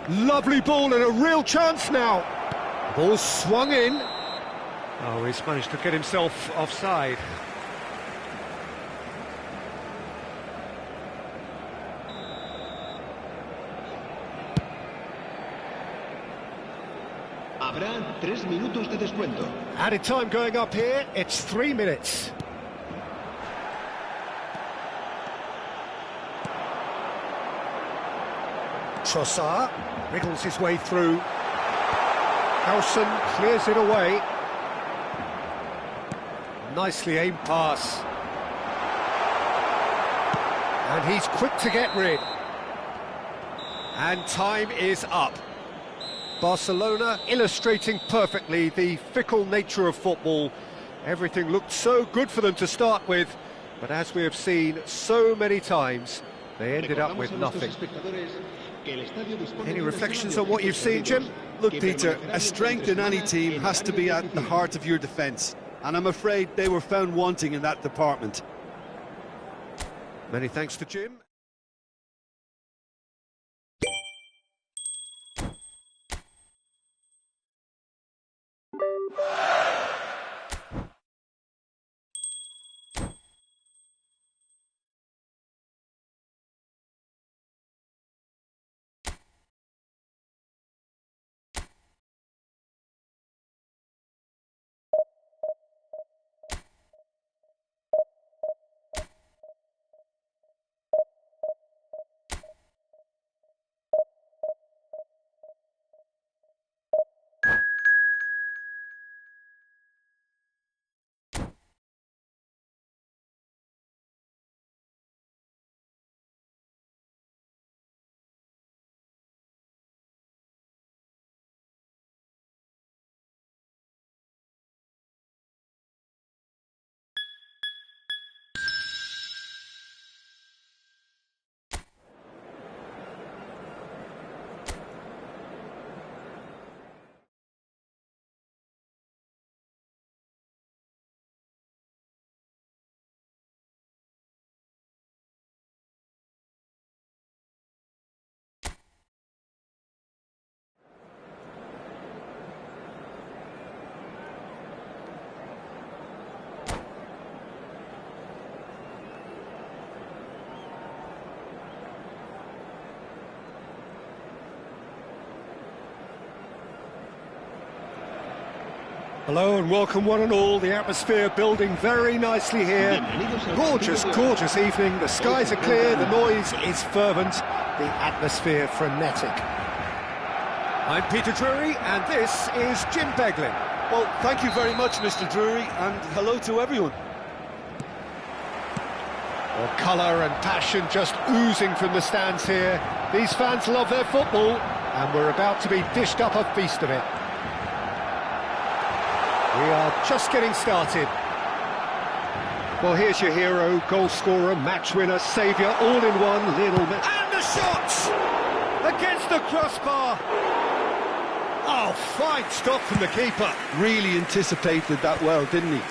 Lovely ball and a real chance now. Ball swung in. Oh, he's managed to get himself offside. Habrá 3 minutos de descuento. Added time going up here, it's 3 minutes. Trossard wriggles his way through. Howson clears it away. Nicely aimed pass. And he's quick to get rid. And time is up. Barcelona illustrating perfectly the fickle nature of football. Everything looked so good for them to start with, but as we have seen so many times, they ended up with nothing. Any reflections on what you've seen, Jim? Look, Peter, a strength in any team has to be at the heart of your defence, and I'm afraid they were found wanting in that department. Many thanks to Jim. Hello and welcome one and all. The atmosphere building very nicely here. Gorgeous, gorgeous evening. The skies are clear, the noise is fervent, the atmosphere frenetic. I'm Peter Drury and this is Jim Beglin. Well, thank you very much, Mr. Drury, and hello to everyone. Well, colour and passion just oozing from the stands here. These fans love their football and we're about to be dished up a feast of it. We are just getting started. Well, here's your hero, goal scorer, match winner, saviour, all in one, Lionel Messi. And the shots! Against the crossbar! Oh, fine stop from the keeper. Really anticipated that well, didn't he?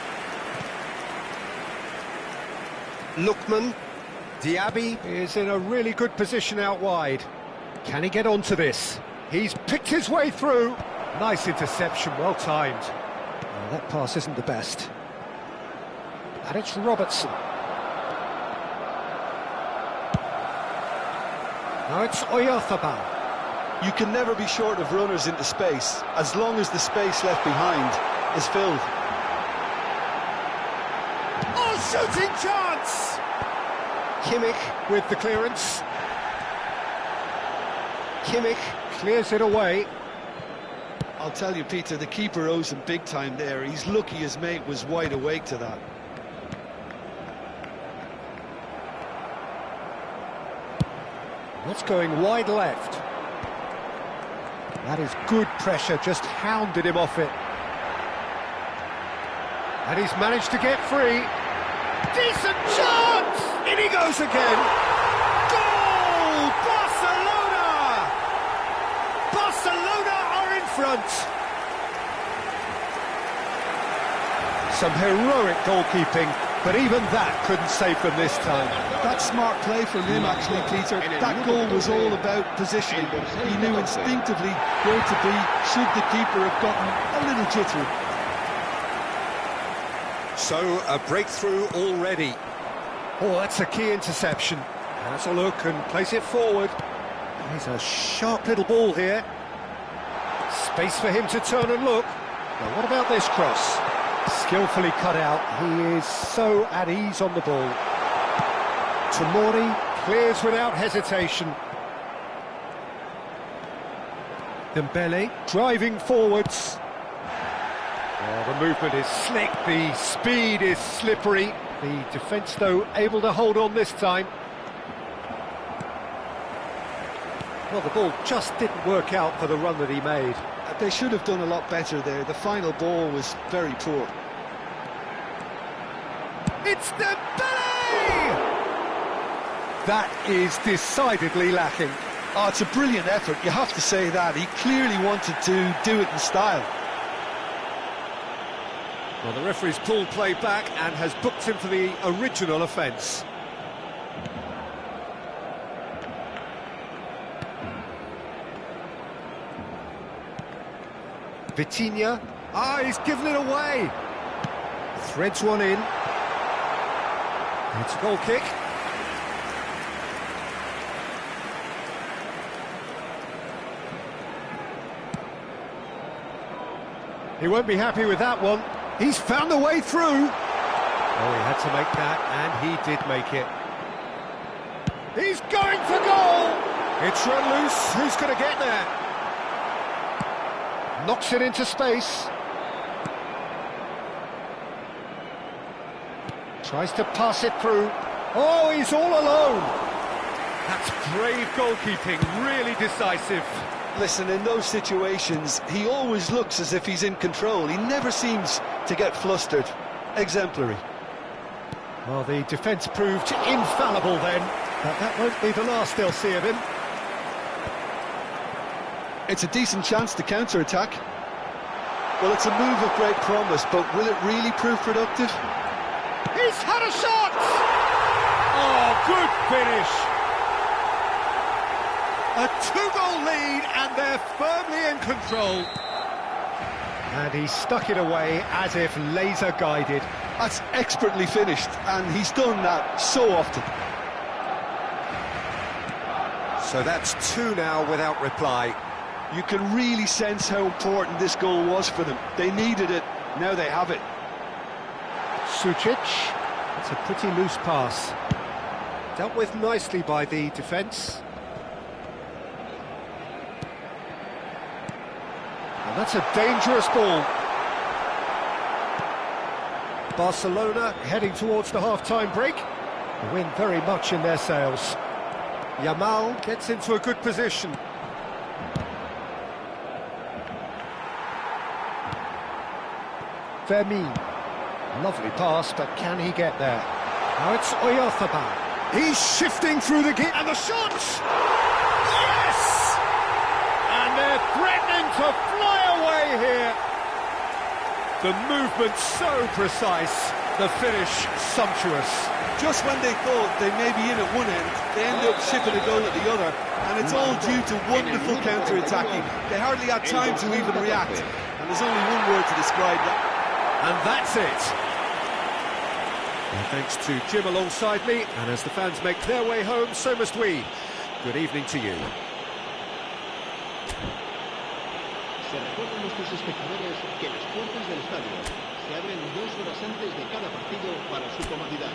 Lookman, Diaby is in a really good position out wide. Can he get onto this? He's picked his way through. Nice interception, well timed. Oh, that pass isn't the best. And it's Robertson. Now it's Oyarzabal. You can never be short of runners into space, as long as the space left behind is filled. Oh, shooting chance! Kimmich with the clearance. Kimmich clears it away. I'll tell you, Peter, the keeper owes him big time there. He's lucky his mate was wide awake to that. That's going wide left. That is good pressure, just hounded him off it. And he's managed to get free. Decent chance! In he goes again. Goal! Barcelona! Barcelona are in front. Some heroic goalkeeping, but even that couldn't save them this time. That's smart play from him, actually, Peter. That goal was all about positioning. He knew instinctively where to be should the keeper have gotten a little jittery. So, a breakthrough already. Oh, that's a key interception. Has a look and plays it forward. He's a sharp little ball here. Space for him to turn and look. Now, what about this cross? Skillfully cut out. He is so at ease on the ball. Tomori clears without hesitation. Dembele driving forwards. Oh, the movement is slick, the speed is slippery. The defence, though, able to hold on this time. Well, the ball just didn't work out for the run that he made. They should have done a lot better there. The final ball was very poor. It's Dembele! That is decidedly lacking. Oh, it's a brilliant effort, you have to say that. He clearly wanted to do it in style. Well, the referee's pulled play back and has booked him for the original offence. Vitinha. Ah, he's given it away. Threads one in. It's a goal kick. He won't be happy with that one. He's found a way through. Oh, he had to make that, and he did make it. He's going for goal! It's run loose. Who's going to get there? Knocks it into space. Tries to pass it through. Oh, he's all alone. That's brave goalkeeping, really decisive. Listen, in those situations, he always looks as if he's in control. He never seems to get flustered. Exemplary. Well, the defence proved infallible then, but that won't be the last they'll see of him. It's a decent chance to counter-attack. Well, it's a move of great promise, but will it really prove productive? He's had a shot! Oh, good finish! A two-goal lead, and they're firmly in control. And he stuck it away as if laser-guided. That's expertly finished, and he's done that so often. So that's two now without reply. You can really sense how important this goal was for them. They needed it, now they have it. Sucic, it's a pretty loose pass. Dealt with nicely by the defence. And that's a dangerous ball. Barcelona heading towards the half-time break. The wind very much in their sails. Yamal gets into a good position. Vermeer. Lovely pass, but can he get there? Now it's Oyarzabal. He's shifting through the gate, and the shot! Yes! And they're threatening to fly away here. The movement so precise, the finish sumptuous. Just when they thought they may be in at one end, they end up shipping a goal at the other, and it's all due to wonderful counter-attacking. They hardly had time to even react, and there's only one word to describe that. And that's it. And thanks to Jim alongside me, and as the fans make their way home, so must we. Good evening to you. Se recuerda a nuestros espectadores que las puertas del estadio se abren 2 horas antes de cada partido para su comodidad.